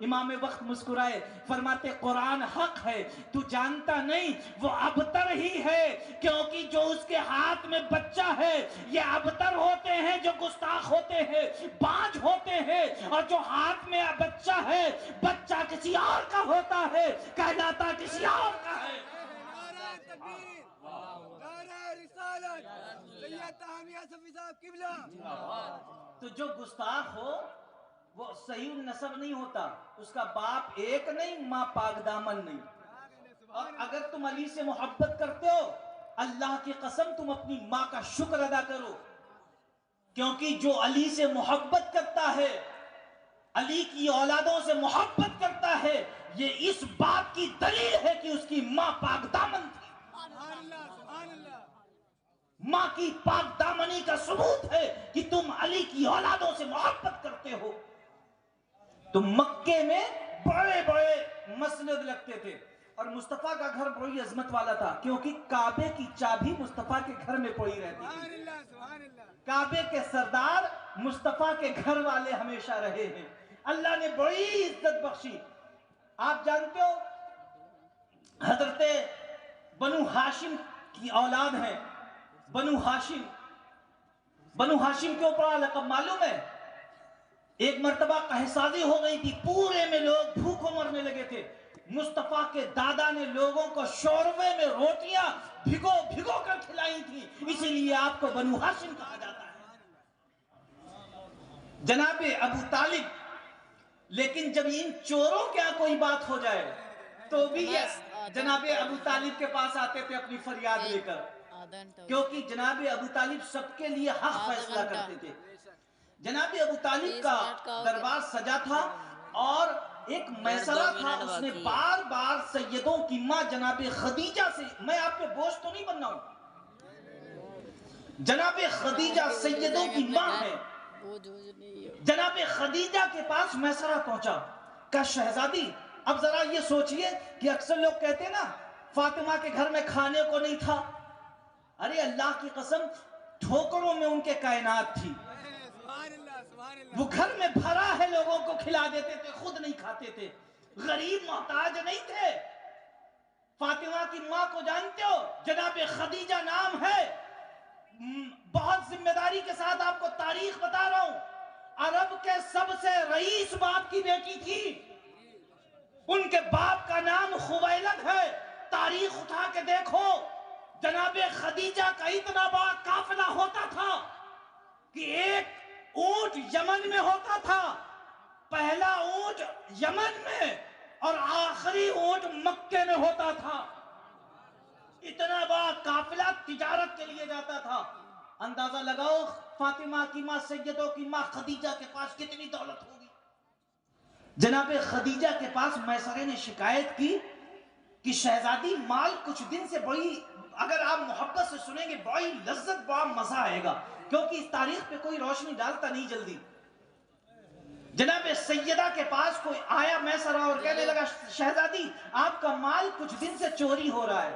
امام وقت مسکرائے, فرماتے قرآن حق ہے, تو جانتا نہیں وہ ابتر ہی ہے, کیونکہ جو اس کے ہاتھ میں بچہ ہے یہ ابتر ہوتے ہیں, جو گستاخ ہوتے ہیں بانج ہوتے ہیں, اور جو ہاتھ میں بچہ ہے بچہ کسی اور کا ہوتا ہے, کہلاتا کسی اور کا ہے. نعرہ تکبیر, نعرہ رسالت, سید تاہمیہ صفی صاحب قبلہ. تو جو گستاخ ہو وہ صحیح النسب نہیں ہوتا, اس کا باپ ایک نہیں, ماں پاک دامن نہیں. اور اگر تم علی سے محبت کرتے ہو, اللہ کی قسم تم اپنی ماں کا شکر ادا کرو, کیونکہ جو علی سے محبت کرتا ہے, علی کی اولادوں سے محبت کرتا ہے, یہ اس بات کی دلیل ہے کہ اس کی ماں پاک دامن تھی. سبحان اللہ, سبحان اللہ. ماں کی پاک دامنی کا ثبوت ہے کہ تم علی کی اولادوں سے محبت کرتے ہو. تو مکے میں بڑے بڑے مسجد لگتے تھے, اور مصطفیٰ کا گھر بڑی عظمت والا تھا, کیونکہ کعبے کی چابی مصطفیٰ کے گھر میں پڑی رہتی سبحان تھی. اللہ, سبحان اللہ. کعبے کے سردار مصطفیٰ کے گھر والے ہمیشہ رہے ہیں. اللہ نے بڑی عزت بخشی. آپ جانتے ہو حضرت بنو ہاشم کی اولاد ہیں. بنو ہاشم بنو ہاشم کے اوپر لقب معلوم ہے؟ ایک مرتبہ قحط ہو گئی تھی، پورے میں لوگ بھوکوں مرنے لگے تھے، مصطفیٰ کے دادا نے لوگوں کو شوربے میں روٹیاں بھگو بھگو کر کھلائی تھی، اسی لیے آپ کو بنو ہاشم کہا جاتا ہے۔ جناب ابو طالب، لیکن جب ان چوروں کیا کوئی بات ہو جائے تو بھی جناب ابو طالب کے پاس آتے تھے اپنی فریاد لے کر، کیونکہ جناب ابو طالب سب کے لیے حق فیصلہ کرتے تھے۔ جناب ابو طالب کا دربار سجا تھا اور ایک میسرہ تھا، اس نے بار بار سیدوں کی ماں جناب خدیجہ سے، میں آپ پہ بوجھ تو نہیں بننا ہوں، جناب خدیجہ سیدوں کی ماں ہے، جناب خدیجہ کے پاس میسرہ پہنچا، کہا شہزادی، اب ذرا یہ سوچئے کہ اکثر لوگ کہتے ہیں نا فاطمہ کے گھر میں کھانے کو نہیں تھا، ارے اللہ کی قسم ٹھوکروں میں ان کے کائنات تھی، وہ گھر میں بھرا ہے، لوگوں کو کھلا دیتے تھے، خود نہیں کھاتے تھے، غریب محتاج نہیں تھے۔ فاطمہ کی ماں کو جانتے ہو؟ جناب خدیجہ نام ہے، بہت ذمہ داری کے ساتھ آپ کو تاریخ بتا رہا ہوں، عرب کے سب سے رئیس باپ کی بیٹی تھی، ان کے باپ کا نام خویلد ہے، تاریخ اٹھا کے دیکھو، جناب خدیجہ کا اتنا بڑا قافلہ ہوتا تھا کہ ایک اونٹ یمن میں ہوتا تھا، پہلا اونٹ یمن میں اور آخری اونٹ مکے میں ہوتا تھا، اتنا بڑا قافلہ تجارت کے لیے جاتا تھا۔ اندازہ لگاؤ فاطمہ کی ماں، سیدوں کی ماں خدیجہ کے پاس کتنی دولت ہوگی۔ جناب خدیجہ کے پاس میسرے نے شکایت کی کہ شہزادی مال کچھ دن سے بڑی، اگر آپ محبت سے سنیں گے بڑی لذت، بڑا مزہ آئے گا، کیونکہ اس تاریخ پہ کوئی روشنی ڈالتا نہیں جلدی۔ جناب سیدہ کے پاس کوئی آیا میسرہ اور کہنے لگا شہزادی آپ کا مال کچھ دن سے چوری ہو رہا ہے۔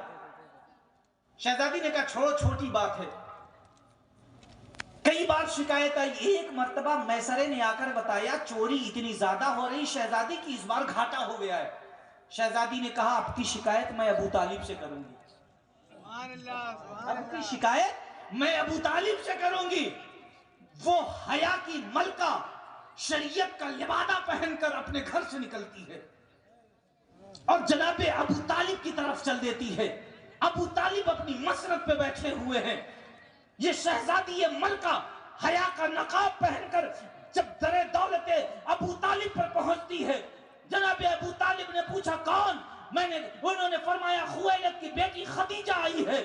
شہزادی نے کہا چھوڑو، چھوٹی بات ہے۔ کئی بار شکایت آئی، ایک مرتبہ میسرے نے آ کر بتایا چوری اتنی زیادہ ہو رہی شہزادی کی اس بار گھاٹا ہو گیا ہے۔ شہزادی نے کہا آپ کی شکایت میں ابو طالب سے کروں گی، آپ کی شکایت میں ابو طالب سے کروں گی۔ وہ حیا کی ملکہ شریعت کا لبادہ پہن کر اپنے گھر سے نکلتی ہے اور جناب ابو طالب کی طرف چل دیتی ہے۔ ابو طالب اپنی مسرت پہ بیٹھے ہوئے ہیں، یہ شہزادی یہ ملکہ حیا کا نقاب پہن کر جب در دولت ابو طالب پر پہنچتی ہے، جناب ابو طالب نے پوچھا کون؟ انہوں نے فرمایا خویلد کی بیٹی خدیجہ آئی ہے۔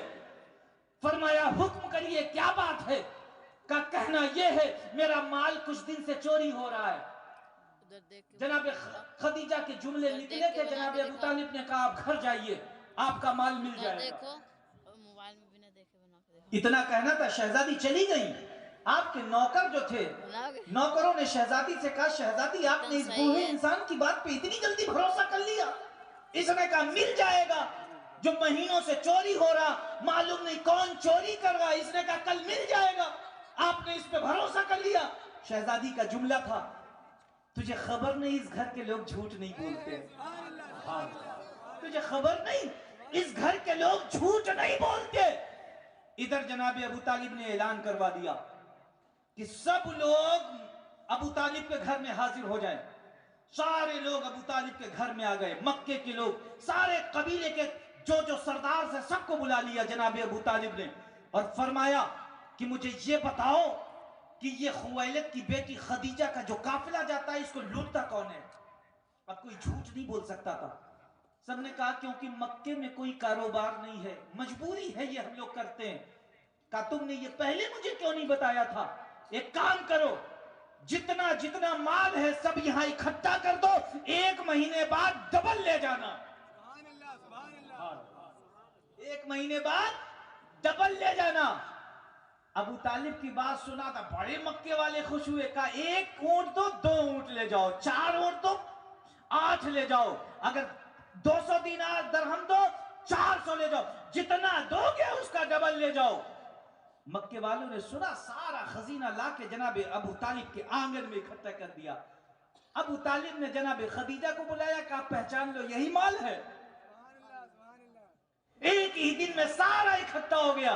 فرمایا حکم کریے کیا بات ہے؟ کا کہنا یہ ہے میرا مال کچھ دن سے چوری ہو رہا ہے۔ جناب خدیجہ کے جملے نکلے تھے، جناب ابو طالب نے کہا آپ گھر جائیے، آپ کا مال مل جائے گا۔ اتنا کہنا تھا، شہزادی چلی گئی۔ آپ کے نوکر جو تھے، نوکروں نے شہزادی سے کہا شہزادی آپ نے اس بوڑھے انسان کی بات پہ اتنی جلدی بھروسہ کر لیا؟ اس نے کہا مل جائے گا، جو مہینوں سے چوری ہو رہا، معلوم نہیں کون چوری کر رہا، اس نے کہا کل مل جائے گا، آپ نے اس پہ بھروسہ کر لیا۔ شہزادی کا جملہ تھا تجھے خبر نہیں اس گھر کے لوگ جھوٹ نہیں بولتے، تجھے خبر نہیں اس گھر کے لوگ جھوٹ نہیں بولتے۔ ادھر جناب ابو طالب نے اعلان کروا دیا کہ سب لوگ ابو طالب کے گھر میں حاضر ہو جائیں۔ سارے لوگ ابو طالب کے گھر میں آ گئے، مکے کے لوگ، سارے قبیلے کے جو سردار سے سب کو بلا لیا جناب ابو طالب نے، اور فرمایا کہ مجھے یہ بتاؤ کہ یہ خویلد کی بیٹی خدیجہ کا جو قافلہ جاتا ہے اس کو لوٹتا کون ہے؟ اب کوئی جھوٹ نہیں بول سکتا تھا، سب نے کہا کیونکہ مکے میں کوئی کاروبار نہیں ہے، مجبوری ہے یہ ہم لوگ کرتے ہیں۔ کہا تم نے یہ پہلے مجھے کیوں نہیں بتایا تھا؟ ایک کام کرو، جتنا مال ہے سب یہاں اکٹھا کر دو، 1 مہینے بعد ڈبل لے جانا، 1 مہینے بعد ڈبل لے جانا۔ ابو طالب کی بات سنا تھا، بڑے مکے والے خوش ہوئے، کہا 1 اونٹ تو 2 اونٹ لے جاؤ، 4 اونٹ تو 8 لے جاؤ، اگر 200 دینار درہم دو 400 لے جاؤ، جتنا دو گے اس کا ڈبل لے جاؤ۔ مکے والوں نے سنا، سارا خزینہ لا کے جناب ابو طالب کے آنگن میں اکٹھا کر دیا۔ ابو طالب نے جناب خدیجہ کو بلایا کہ آپ پہچان لو یہی مال ہے۔ ایک ہی دن میں سارا اکٹھا ہو گیا۔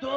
2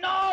9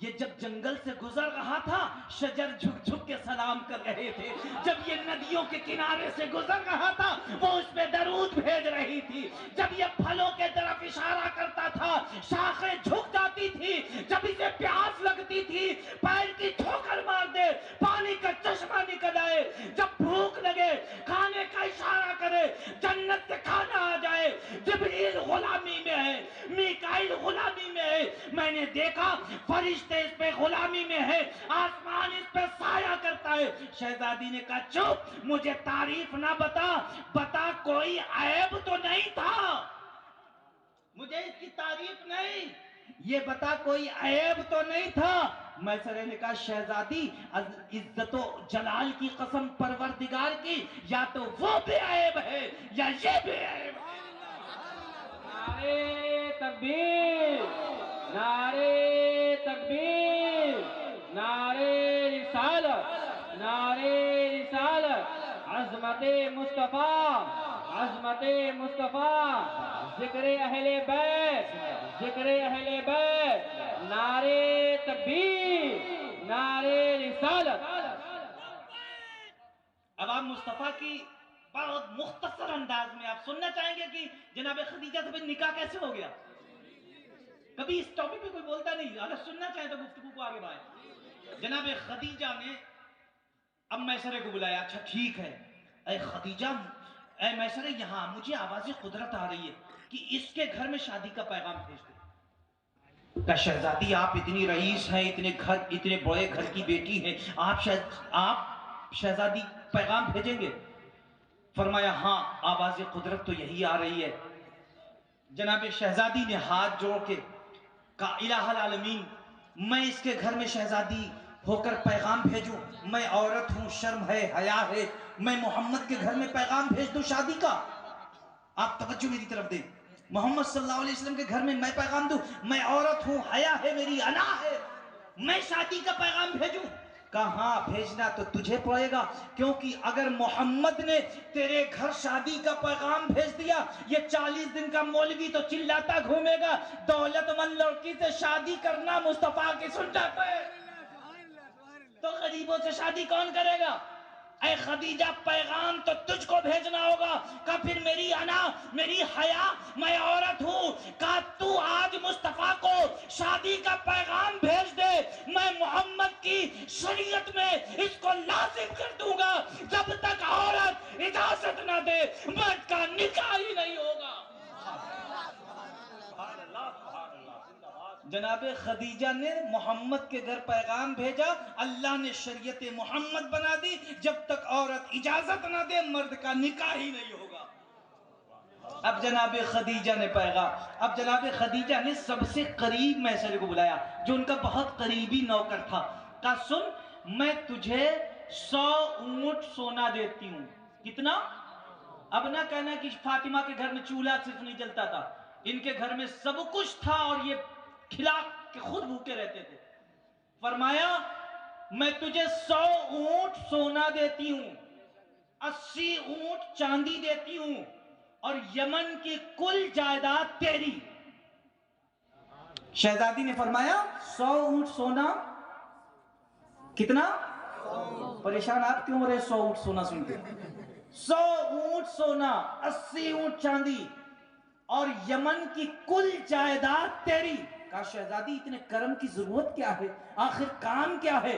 یہ جب جنگل سے گزر رہا تھا شجر جھک جھک کے سلام کر رہے تھے، جب یہ ندیوں کے کنارے سے گزر رہا تھا وہ اس پہ درود بھیج رہی تھی، جب یہ پھلوں کے طرف اشارہ کرتا تھا شاخیں جھک جاتی تھی، جب اسے پیاس لگتی تھی پیر کی ٹھوکر مار دے پانی کا چشمہ نکل آئے، جب بھوک لگے کھانے کا اشارہ کرے جنت سے کھانا آ جائے، جبریل غلامی میں ہے، میکائیل غلامی میں ہے، میں نے دیکھا فرشتے اس پہ غلامی میں ہے، آسمان اس پہ سایہ کرتا ہے۔ شہزادی نے کہا چپ، مجھے تعریف نہ بتا کوئی عیب تو نہیں تھا، مجھے اس کی تعریف نہیں، یہ بتا کوئی عیب تو نہیں تھا۔ میسرے نے کہا شہزادی عزت و جلال کی قسم پروردگار کی، یا تو وہ بے عیب ہے یا یہ بے عیب ہے۔ نعرے تکبیر، نعرے تکبیر، نعرے رسالت، نعرے رسالت، عظمت مصطفیٰ، عظمت مصطفیٰ، ذکر اہل بیت، ذکر اہل بیت، نعرے تکبیر، نعرے رسالت۔ اب آپ مصطفیٰ کی بہت مختصر انداز میں آپ سننا چاہیں گے کہ جناب خدیجہ سے نکاح کیسے ہو گیا؟ کبھی اس ٹاپک پہ کوئی بولتا نہیں، اگر سننا چاہیں تو گفتگو کو آگے بڑھائیں۔ جناب خدیجہ نے اب میسرے کو بلایا، اچھا ٹھیک ہے، اے خدیجہ، اے میسرے یہاں مجھے آواز قدرت آ رہی ہے کہ اس کے گھر میں شادی کا پیغام بھیج دے۔ کہ شہزادی آپ اتنی رئیس ہیں، اتنے بڑے گھر کی بیٹی ہیں، آپ شہزادی پیغام بھیجیں گے؟ فرمایا ہاں، آواز قدرت تو یہی آ رہی ہے۔ جناب شہزادی نے ہاتھ جوڑ کے کہا الہ العالمین، میں اس کے گھر میں شہزادی ہو کر پیغام بھیجوں؟ میں عورت ہوں، شرم ہے، حیا ہے، میں محمد کے گھر میں پیغام بھیج دوں شادی کا؟ آپ توجہ میری طرف دیں، محمد صلی اللہ علیہ وسلم کے گھر میں میں پیغام دوں؟ میں عورت ہوں، حیا ہے، میری انا ہے، میں شادی کا پیغام بھیجوں؟ کہا ہاں بھیجنا تو تجھے پڑے گا، کیونکہ اگر محمد نے تیرے گھر شادی کا پیغام بھیج دیا، یہ 40 دن کا مولوی تو چلاتا گھومے گا دولت مند لڑکی سے شادی کرنا مصطفیٰ کی سنت ہے، تو غریبوں سے شادی کون کرے گا؟ اے خدیجہ پیغام تو تجھ کو بھیجنا ہوگا۔ کہا پھر میری انا، میری حیا، میں عورت ہوں، کہا تو آج مصطفیٰ کو شادی کا پیغام بھیج دے، میں محمد کی شریعت میں اس کو لازم کر دوں گا، جب تک عورت اجازت نہ دے مرد کا نکاح ہی نہیں ہوگا۔ جناب خدیجہ نے محمد کے گھر پیغام بھیجا، اللہ نے شریعت محمد بنا دی، جب تک عورت اجازت نہ دے مرد کا نکاح ہی نہیں ہوگا۔ اب جناب خدیجہ نے اب جناب خدیجہ نے سب سے قریب میسرے کو بلایا جو ان کا بہت قریبی نوکر تھا، کہا سن میں تجھے 100 اونٹ سونا دیتی ہوں۔ کتنا؟ اب نہ کہنا کہ فاطمہ کے گھر میں چولہا صرف نہیں جلتا تھا، ان کے گھر میں سب کچھ تھا اور یہ کھلا کے خود بھوکے رہتے تھے۔ فرمایا میں تجھے 100 اونٹ سونا دیتی ہوں، 80 اونٹ چاندی دیتی ہوں، اور یمن کی کل جائیداد تیری۔ شہزادی نے فرمایا 100 اونٹ سونا، کتنا؟ پریشان آپ کیوں ہو رہے 100 اونٹ سونا سن کے؟ 100 اونٹ سونا، 80 اونٹ چاندی، اور یمن کی کل جائیداد تیری۔ کہا شہزادی اتنے کرم کی ضرورت کیا ہے، آخر کام کیا ہے؟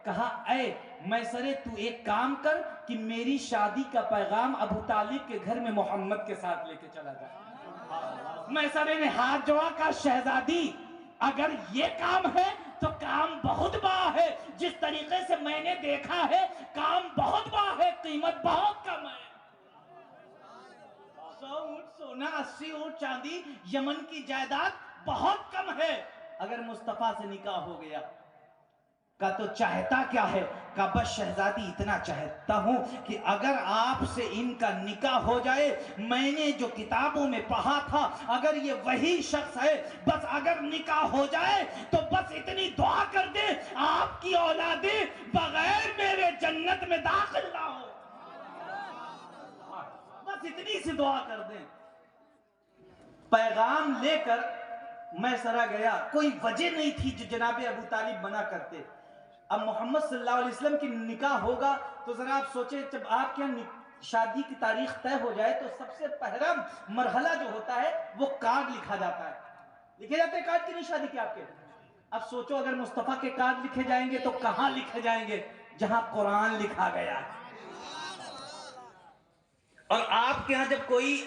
کہا اے میسرے تو ایک کام کر کہ میری شادی کا پیغام ابو طالب کے گھر میں محمد کے ساتھ لے کے چلا جا۔ میسرے نے ہاتھ جوڑا، کہا شہزادی اگر یہ کام ہے تو کام بہت بڑا ہے، جس طریقے سے میں نے دیکھا ہے کام بہت بڑا ہے، قیمت بہت کم ہے۔ 100 اونٹ سونا، 80 اونٹ چاندی، یمن کی جائیداد بہت کم ہے، اگر مصطفیٰ سے نکاح ہو گیا۔ کہا تو چاہتا کیا ہے؟ کہا بس شہزادی اتنا چاہتا ہوں کہ اگر آپ سے ان کا نکاح ہو جائے، میں نے جو کتابوں میں پڑھا تھا اگر یہ وہی شخص ہے، بس اگر نکاح ہو جائے تو بس اتنی دعا کر دے آپ کی اولادیں بغیر میرے جنت میں داخل نہ ہو، بس اتنی سی دعا کر دیں۔ پیغام لے کر میں سرا گیا، کوئی وجہ نہیں تھی جو جناب ابو طالب منع کرتے۔ اب محمد صلی اللہ علیہ وسلم کی نکاح ہوگا تو ذرا آپ سوچیں، جب آپ کے شادی کی تاریخ طے ہو جائے تو سب سے پہلا مرحلہ جو ہوتا ہے وہ کارڈ لکھا جاتا ہے۔ لکھے جاتے ہیں کارڈ کی نہیں شادی کے آپ کے؟ اب سوچو اگر مصطفیٰ کے کارڈ لکھے جائیں گے تو کہاں لکھے جائیں گے؟ جہاں قرآن لکھا گیا ہے۔ اور آپ کے ہاں جب کوئی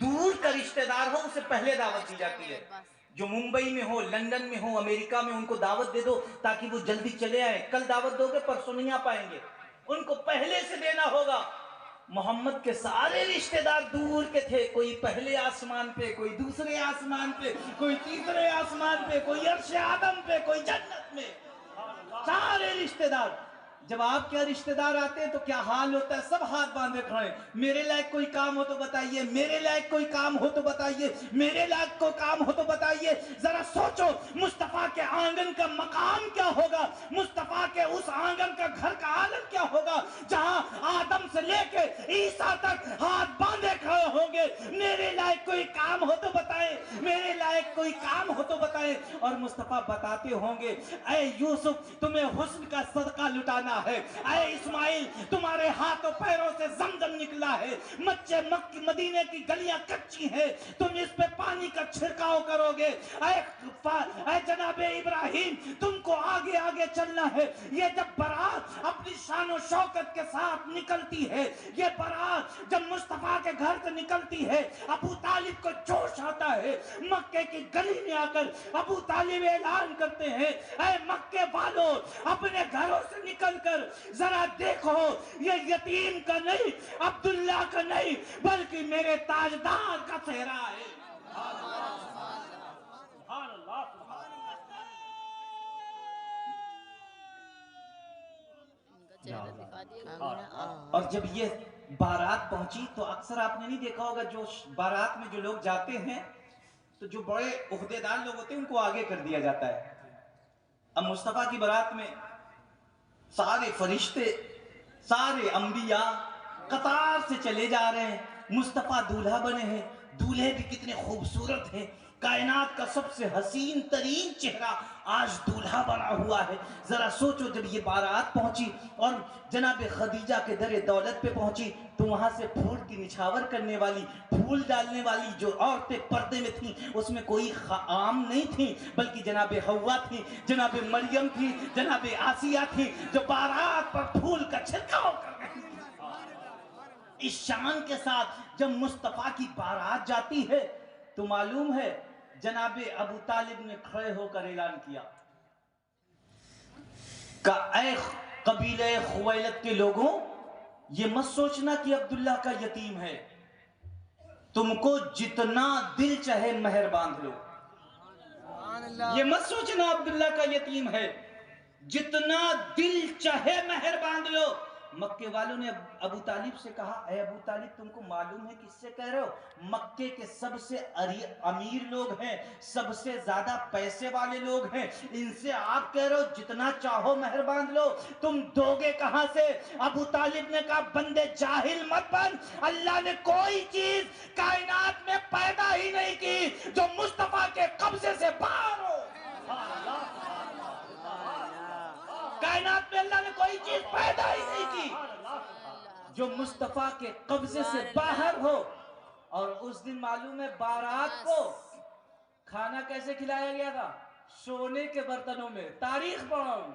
دور کا رشتہ دار ہو اسے پہلے دعوت دی جاتی ہے، جو ممبئی میں ہو، لندن میں ہو، امریکہ میں، ان کو دعوت دے دو تاکہ وہ جلدی چلے آئیں۔ کل دعوت دو گے پرسوں نہیں آ پائیں گے، ان کو پہلے سے دینا ہوگا۔ محمد کے سارے رشتہ دار دور کے تھے، کوئی پہلے آسمان پہ، کوئی دوسرے آسمان پہ، کوئی تیسرے آسمان پہ، کوئی عرش آدم پہ، کوئی جنت میں، سارے رشتہ دار۔ جب آپ کے رشتہ دار آتے ہیں تو کیا حال ہوتا ہے؟ سب ہاتھ باندھے کھڑے، میرے لائق کوئی کام ہو تو بتائیے، میرے لائق کوئی کام ہو تو بتائیے، میرے لائق کوئی کام ہو تو بتائیے۔ ذرا سوچو مصطفیٰ کے آنگن کا مقام کیا ہوگا، مصطفیٰ کے اس آنگن کا گھر کا عالم کیا ہوگا جہاں آدم سے لے کے عیسیٰ تک ہاتھ باندھے کھڑے ہوں گے، میرے لائق کوئی کام ہو تو بتائیں، میرے لائق کوئی کام ہو تو بتائیں۔ اور مصطفیٰ بتاتے ہوں گے، اے یوسف تمہیں حسن کا صدقہ لٹانا ہے، اے اسماعیل تمہارے ہاتھوں پیروں سے زمزم نکلا ہے، مدینے کی گلیاں کچی ہیں، تم اس پہ پانی کا چھڑکاؤ کرو گے، اے جناب ابراہیم تم کو آگے آگے چلنا ہے۔ یہ جب بارات اپنی شان و شوکت کے ساتھ نکلتی ہے، یہ بارات جب مصطفیٰ کے گھر سے نکلتی ہے، ابو طالب کو جوش آتا ہے۔ مکے کی گلی میں آ کر ابو طالب اعلان کرتے ہیں، اے مکے والوں اپنے گھروں سے نکل کر ذرا دیکھو، یہ یتیم کا نہیں، عبداللہ کا نہیں، بلکہ میرے تاجدار کا چہرہ ہے۔ اور جب یہ بارات پہنچی تو اکثر آپ نے نہیں دیکھا ہوگا، جو بارات میں جو لوگ جاتے ہیں تو جو بڑے عہدیدار لوگ ہوتے ہیں ان کو آگے کر دیا جاتا ہے۔ اب مصطفیٰ کی بارات میں سارے فرشتے، سارے انبیاء قطار سے چلے جا رہے ہیں، مصطفیٰ دولہا بنے ہیں، دولہے بھی کتنے خوبصورت ہیں، کائنات کا سب سے حسین ترین چہرہ آج دولہا بنا ہوا ہے۔ ذرا سوچو جب یہ بارات پہنچی اور جناب خدیجہ کے در دولت پہ پہنچی تو وہاں سے پھول کی نچھاور کرنے والی، پھول ڈالنے والی جو عورتیں پردے میں تھیں اس میں کوئی عام نہیں تھیں، بلکہ جناب حوا تھی، جناب مریم تھی، جناب آسیہ تھی، جو بارات پر پھول کا چھڑکاؤ کر رہی تھی۔ اس شان کے ساتھ جب مصطفیٰ کی بارات جاتی ہے تو معلوم ہے جناب ابو طالب نے کھڑے ہو کر اعلان کیا کہ اے قبیلہ خویلد کے لوگوں، یہ مت سوچنا کہ عبداللہ کا یتیم ہے، تم کو جتنا دل چاہے مہر باندھ لو۔ یہ مت سوچنا عبداللہ کا یتیم ہے، جتنا دل چاہے مہر باندھ لو۔ مکے والوں نے ابو طالب سے کہا، اے ابو طالب تم کو معلوم ہے کس سے کہہ رہے ہو؟ مکے کے سب سے امیر لوگ ہیں، سب سے زیادہ پیسے والے لوگ ہیں، ان سے آپ کہہ رہے ہو جتنا چاہو مہر باندھ لو، تم دو گے کہاں سے؟ ابو طالب نے کہا بندے جاہل مت بن، اللہ نے کوئی چیز کائنات میں پیدا ہی نہیں کی جو مصطفیٰ کے قبضے سے باہر ہو۔ کائنات میں اللہ نے کوئی چیز پیدا ہی نہیں کی جو مصطفیٰ کے قبضے سے باہر ہو۔ اور اس دن معلوم ہے بارات کو کھانا کیسے کھلایا گیا تھا؟ سونے کے برتنوں میں۔ تاریخ پڑھا ہوں،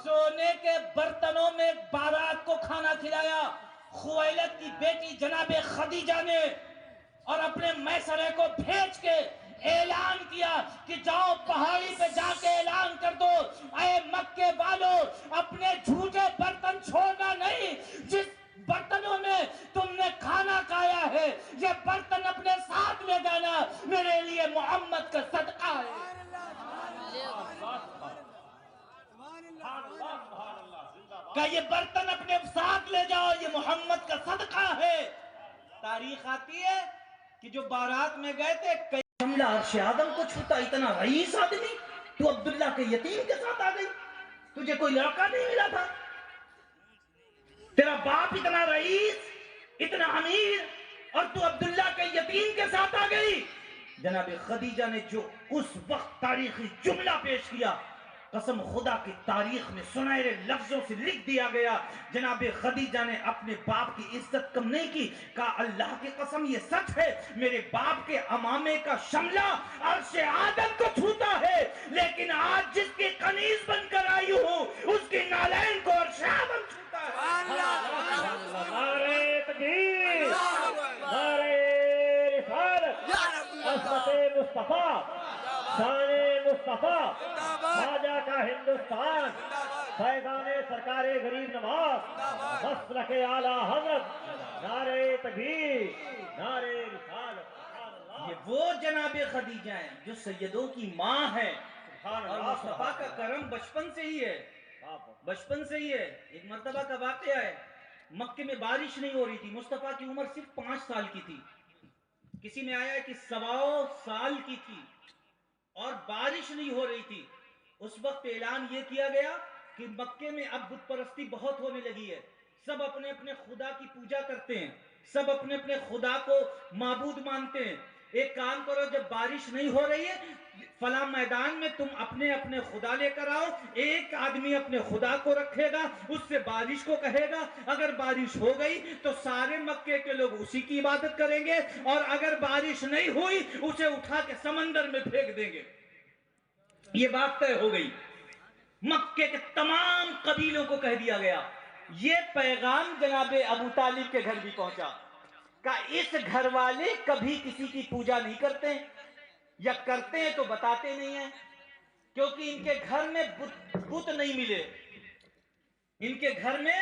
سونے کے برتنوں میں بارات کو کھانا کھلایا۔ خویلد کی بیٹی جناب خدیجہ نے اور اپنے میسرے کو بھیج کے اعلان کیا کہ جاؤ پہاڑی پہ جا کے اعلان کر دو، اے مکے والوں اپنے جھوٹے برتن چھوڑنا نہیں، جس برتنوں میں تم نے کھانا کھایا ہے یہ برتن اپنے ساتھ لے جانا، میرے لیے محمد کا صدقہ ہے۔ کہ یہ برتن اپنے ساتھ لے جاؤ، یہ محمد کا صدقہ ہے۔ تاریخ آتی ہے کہ جو بارات میں گئے تھے عرش آدم کو چھوتا، اتنا رئیس آدمی تو عبداللہ کے یتیم کے ساتھ آ گئی، تجھے کوئی لڑکا نہیں ملا تھا، تیرا باپ اتنا رئیس اتنا امیر اور تو عبداللہ کے یتیم کے ساتھ آ گئی۔ جناب خدیجہ نے جو اس وقت تاریخی جملہ پیش کیا، قسم خدا کی تاریخ میں سنہرے لفظوں سے لکھ دیا گیا. جناب خدیجہ نے اپنے باپ کی عزت کم نہیں کی، کہا اللہ کی قسم یہ سچ ہے، میرے باپ کے امامے کا شملہ عرش آدم کو چھوتا ہے، لیکن آج جس کی کنیز بن کر آئی ہوں اس کی نالین کو عرش آدم چھوتا ہے. نعرہ تکبیر، نعرہ رسالت، عظمت مصطفیٰ، شان مصطفیٰ، خواجہ کا ہندوستان، فیضان سرکار غریب نواز، مسلک اعلیٰ حضرت، نعرہ تکبیر، نعرہ رسالت. یہ وہ جناب خدیجہ ہیں جو سیدوں کی ماں ہے. اور مصطفیٰ کا کرم بچپن سے ہی ہے، بچپن سے ہی ہے. ایک مرتبہ کا واقعہ ہے، مکے میں بارش نہیں ہو رہی تھی، مصطفیٰ کی عمر صرف 5 سال کی تھی. کسی میں آیا ہے کہ 1.25 سال کی تھی اور بارش نہیں ہو رہی تھی. اس وقت اعلان یہ کیا گیا کہ مکے میں اب بت پرستی بہت ہونے لگی ہے، سب اپنے اپنے خدا کی پوجا کرتے ہیں، سب اپنے اپنے خدا کو معبود مانتے ہیں. ایک کام کرو، جب بارش نہیں ہو رہی ہے فلاں میدان میں تم اپنے اپنے خدا لے کر آؤ، ایک آدمی اپنے خدا کو رکھے گا، اس سے بارش کو کہے گا، اگر بارش ہو گئی تو سارے مکے کے لوگ اسی کی عبادت کریں گے، اور اگر بارش نہیں ہوئی اسے اٹھا کے سمندر میں پھینک دیں گے. یہ بات طے ہو گئی. مکے کے تمام قبیلوں کو کہہ دیا گیا. یہ پیغام جناب ابو طالب کے گھر بھی پہنچا کہ اس گھر والے کبھی کسی کی پوجا نہیں کرتے ہیں، یا کرتے ہیں تو بتاتے نہیں ہیں، کیونکہ ان کے گھر میں بت نہیں ملے، ان کے گھر میں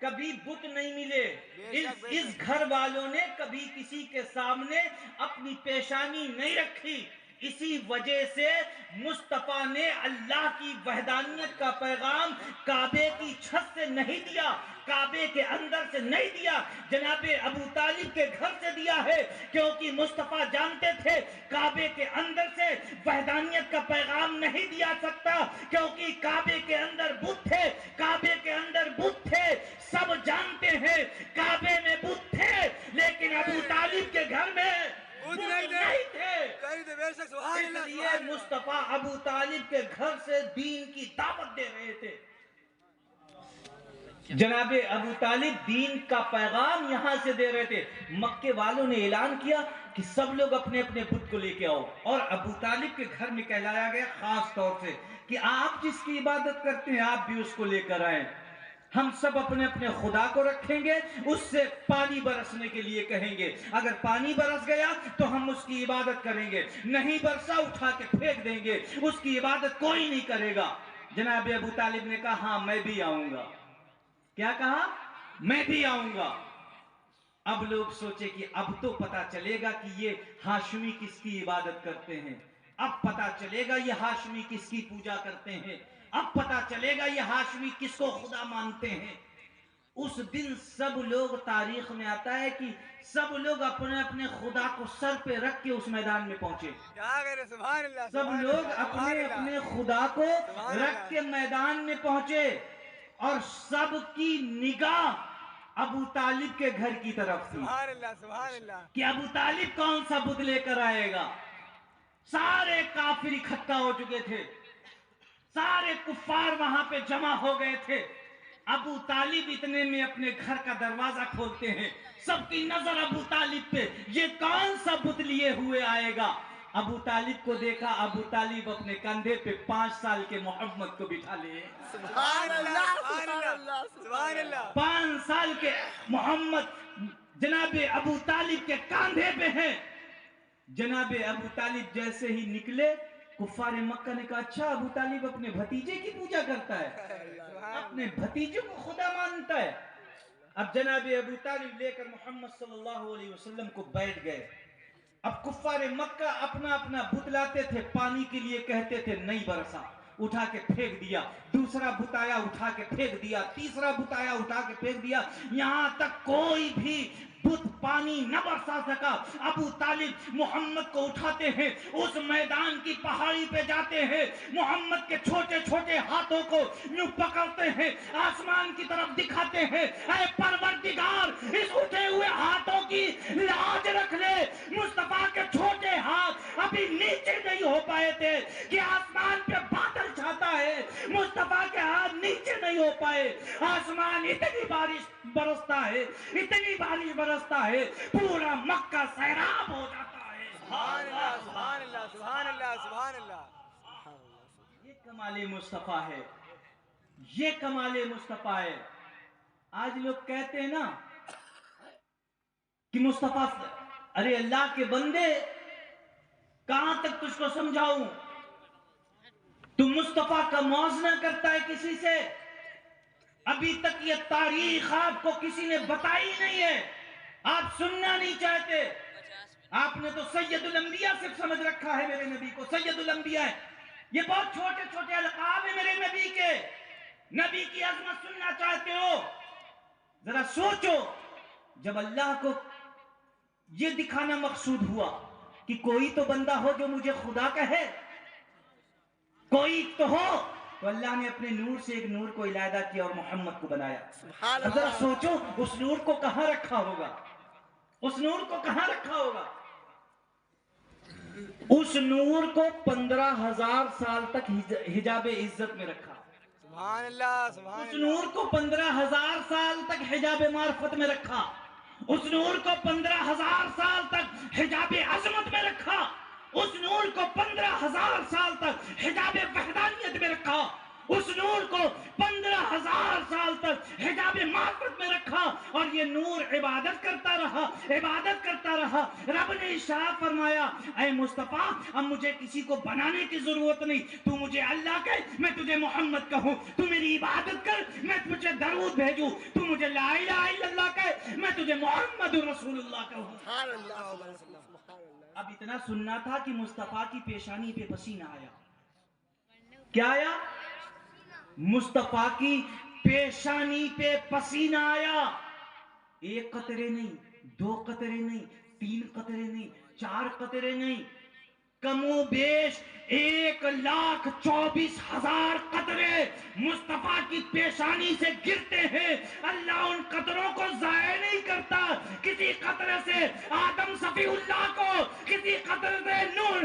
کبھی بت نہیں ملے. اس گھر والوں نے کبھی کسی کے سامنے اپنی پیشانی نہیں رکھی. اسی وجہ سے مصطفیٰ نے اللہ کی وحدانیت کا پیغام کعبے کی چھت سے نہیں دیا، کعبے کے اندر سے نہیں دیا، جناب ابو طالب کے گھر سے دیا ہے، کیونکہ مصطفیٰ جانتے تھے کعبے کے اندر سے وحدانیت کا پیغام نہیں دیا سکتا، کیونکہ کعبے کے اندر بت تھے، کعبے کے اندر بت تھے. سب جانتے ہیں کعبے میں بت تھے، لیکن ابو طالب کے گھر میں بت نہیں تھے. اس لیے مصطفیٰ ابو طالب کے گھر سے دین کی دعوت دے رہے تھے. جناب ابو طالب دین کا پیغام یہاں سے دے رہے تھے. مکے والوں نے اعلان کیا کہ سب لوگ اپنے اپنے بت کو لے کے آؤ، اور ابو طالب کے گھر میں کہلایا گیا خاص طور سے کہ آپ جس کی عبادت کرتے ہیں آپ بھی اس کو لے کر آئیں. ہم سب اپنے اپنے خدا کو رکھیں گے، اس سے پانی برسنے کے لیے کہیں گے، اگر پانی برس گیا تو ہم اس کی عبادت کریں گے، نہیں برسا اٹھا کے پھینک دیں گے، اس کی عبادت کوئی نہیں کرے گا. جناب ابو طالب نے کہا ہاں میں بھی آؤں گا. کیا کہا؟ میں بھی آؤں گا. اب لوگ سوچے کہ اب تو پتا چلے گا کہ یہ ہاشمی کس کی عبادت کرتے ہیں، اب پتا چلے گا یہ ہاشمی کس کی پوجا کرتے ہیں، اب پتا چلے گا یہ ہاشمی کس کو خدا مانتے ہیں. اس دن سب لوگ، تاریخ میں آتا ہے کہ سب لوگ اپنے اپنے خدا کو سر پہ رکھ کے اس میدان میں پہنچے. سب لوگ اپنے اپنے خدا کو رکھ کے میدان میں پہنچے، اور سب کی نگاہ ابو طالب کے گھر کی طرف تھی کہ ابو طالب کون سا بت لے کر آئے گا. سارے کافر اکٹھا ہو چکے تھے، سارے کفار وہاں پہ جمع ہو گئے تھے. ابو طالب اتنے میں اپنے گھر کا دروازہ کھولتے ہیں، سب کی نظر ابو طالب پہ، یہ کون سا بت لیے ہوئے آئے گا. ابو طالب کو دیکھا، ابو طالب اپنے کندھے پہ 5 سال کے محمد کو بٹھا لے. سبحان اللہ، سبحان اللہ، سبحان اللہ. 5 سال کے محمد جناب ابو طالب کے کاندھے پہ ہیں. جناب ابو طالب جیسے ہی نکلے، کفار مکہ نے کہا اچھا ابو طالب اپنے بھتیجے کی پوجا کرتا ہے، اپنے بھتیجے کو خدا مانتا ہے. اب جناب ابو طالب لے کر محمد صلی اللہ علیہ وسلم کو بیٹھ گئے. اب کفار مکہ اپنا اپنا بت لاتے تھے، پانی کے لیے کہتے تھے نہیں برسا، اٹھا کے پھینک دیا. دوسرا بت آیا اٹھا کے پھینک دیا، تیسرا بت آیا اٹھا کے پھینک دیا، یہاں تک کوئی بھی بت پانی نہ برسا سکا. ابو طالب محمد کو اٹھاتے ہیں، اس میدان کی پہاڑی پہ جاتے ہیں، محمد کے چھوٹے چھوٹے ہاتھوں کو یوں پکڑتے ہیں، آسمان کی طرف دکھاتے ہیں، اے پروردگار اس اٹھے ہوئے ہاتھوں کی لاج رکھ لے. مصطفیٰ کے چھوٹے ہاتھ آسمان اتنی بارش برستا ہے، اتنی بارش برستا ہے، پورا مکہ سیراب ہو جاتا ہے۔ سبحان اللہ سبحان اللہ سبحان اللہ سبحان اللہ۔ یہ کمال مصطفیٰ ہے، یہ کمال مصطفیٰ ہے۔ آج لوگ کہتے ہیں نا کہ مصطفیٰ، ارے اللہ کے بندے کہاں تک تجھ کو سمجھاؤں؟ تو مصطفیٰ کا موازنہ کرتا ہے کسی سے؟ ابھی تک یہ تاریخ آپ کو کسی نے بتائی نہیں ہے، آپ سننا نہیں چاہتے۔ آپ نے تو سید الانبیاء صرف سمجھ رکھا ہے میرے نبی کو، سید الانبیاء ہے۔ یہ بہت چھوٹے چھوٹے القاب ہیں میرے نبی کے۔ نبی کی عظمت سننا چاہتے ہو؟ ذرا سوچو، جب اللہ کو یہ دکھانا مقصود ہوا کہ کوئی تو بندہ ہو جو مجھے خدا کہے، کوئی تو ہو، تو اللہ نے اپنے نور سے ایک نور کو علیحدہ کیا اور محمد کو بنایا۔ اب ذرا سوچو اس نور کو کہاں رکھا ہوگا، اس نور کو کہاں رکھا ہوگا؟ اس نور کو 15,000 سال تک حجاب عزت میں رکھا۔ سبحان اللہ سبحان اس اللہ۔ نور کو 15,000 سال تک حجاب معرفت میں رکھا۔ اس نور کو 15,000 سال تک حجاب عظمت میں رکھا۔ اس نور کو 15,000 سال تک حجاب وحدانیت میں رکھا۔ اس نور کو 15,000 سال تک حجاب معرفت میں رکھا، اور یہ نور عبادت کرتا رہا، عبادت کرتا رہا۔ رب نے ارشاد فرمایا، اے مصطفیٰ اب مجھے کسی کو بنانے کی ضرورت نہیں، تو مجھے اللہ کہہ، میں تجھے محمد کہوں، تو میری عبادت کر، میں تجھے درود بھیجوں، تو مجھے لا الہ الا اللہ کہہ، میں تجھے محمد رسول اللہ کہوں۔ سبحان اللہ۔ اب اتنا سننا تھا کہ مصطفیٰ کی پیشانی پہ پسینہ آیا۔ کیا آیا؟ مصطفیٰ کی پیشانی پہ پسینہ آیا۔ ایک قطرے نہیں، 2 قطرے نہیں، 3 قطرے نہیں، 4 قطرے نہیں، کم و بیش 1,24,000 قطرے مصطفیٰ کی پیشانی سے گرتے ہیں۔ اللہ ان قطروں کو ضائع نہیں کرتا۔ کسی قطرے سے آدم صفی اللہ کو، کسی قطرے سے نور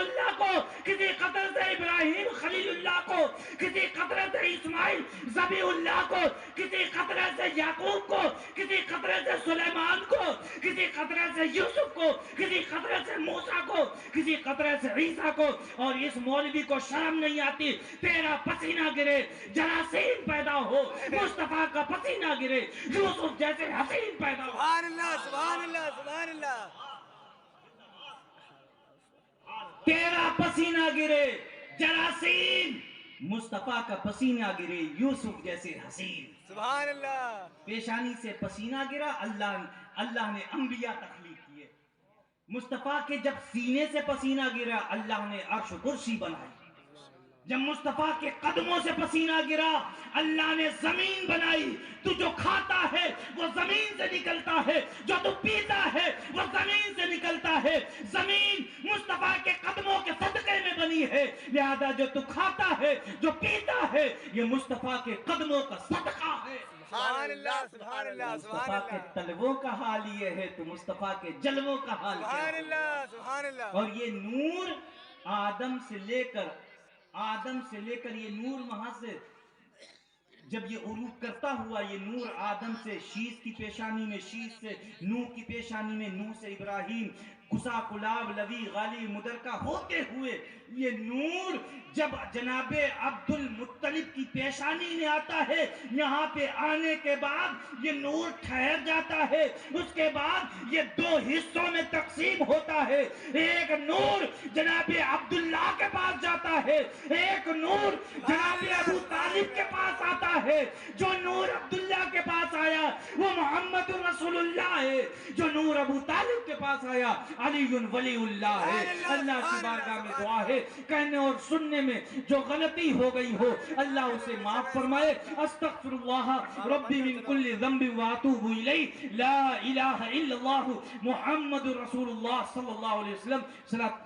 اللہ کو، کسی قطرے سے ابراہیم خلیل اللہ کو، کسی قطرے سے اسماعیل ذبیح اللہ کو، کسی قطرے سے یعقوب کو، کسی قطرے سے سلیمان کو، کسی قطرے سے یوسف کو، کسی قطرے سے موسیٰ کو، کسی قطرے سے عیسیٰ کو۔ اور اس مولوی کو شرم نہیں آتی، تیرا پسینہ گرے جراثیم پیدا ہو، مصطفیٰ کا پسینہ گرے یوسف جیسے حسین پیدا ہو۔ سبحان اللہ سبحان اللہ سبحان اللہ۔ تیرا پسینہ گرے جراثیم، مصطفیٰ کا پسینہ گرے یوسف جیسے حسین۔ سبحان اللہ۔ پیشانی سے پسینہ گرا، اللہ نے انبیاء تخلیق کیے۔ مصطفیٰ کے جب سینے سے پسینہ گرا، اللہ نے عرش و کرسی بنائی۔ جب مصطفیٰ کے قدموں سے پسینہ گرا، اللہ نے زمین بنائی۔ تو جو کھاتا ہے وہ زمین سے نکلتا ہے، جو تو پیتا ہے وہ زمین سے نکلتا ہے۔ زمین مصطفیٰ کے قدموں کے صدقے میں بنی ہے، لہذا جو تو کھاتا ہے، جو پیتا ہے، یہ مصطفیٰ کے قدموں کا صدقہ ہے۔ سبحان اللہ سبحان اللہ سبحان مصطفیٰ کے اللہ طلبوں کا حال یہ ہے تو مصطفیٰ کے جلووں کا حال کیا سبحان ہے؟ اللہ سبحان اللہ۔ اور یہ نور آدم سے لے کر یہ نور وہاں سے جب یہ عروج کرتا ہوا، یہ نور آدم سے شیش کی پیشانی میں، شیش سے نوح کی پیشانی میں، نوح سے ابراہیم، قصا قلاب لوی غالی مدرکہ ہوتے ہوئے یہ نور جب جناب عبد المطلب کی پیشانی میں آتا ہے، یہاں پہ آنے کے بعد یہ نور ٹھہر جاتا ہے۔ اس کے بعد یہ 2 حصوں میں تقسیم ہوتا ہے۔ ایک نور جناب عبداللہ کے پاس جاتا ہے، ایک نور جناب ابو طالب کے پاس آتا ہے۔ جو نور عبداللہ کے پاس آیا وہ محمد رسول اللہ ہے، جو نور ابو طالب کے پاس آیا علی ولی اللہ ہے۔ اللہ کی بارگاہ میں دعا ہے، کہنے اور سننے میں جو غلطی ہو گئی ہو اللہ اسے معاف فرمائے۔ استغفر اللہ ربی من کل ذنب واتوب الیہ، لا الہ الا اللہ محمد رسول اللہ صلی اللہ علیہ وسلم۔ صلاۃ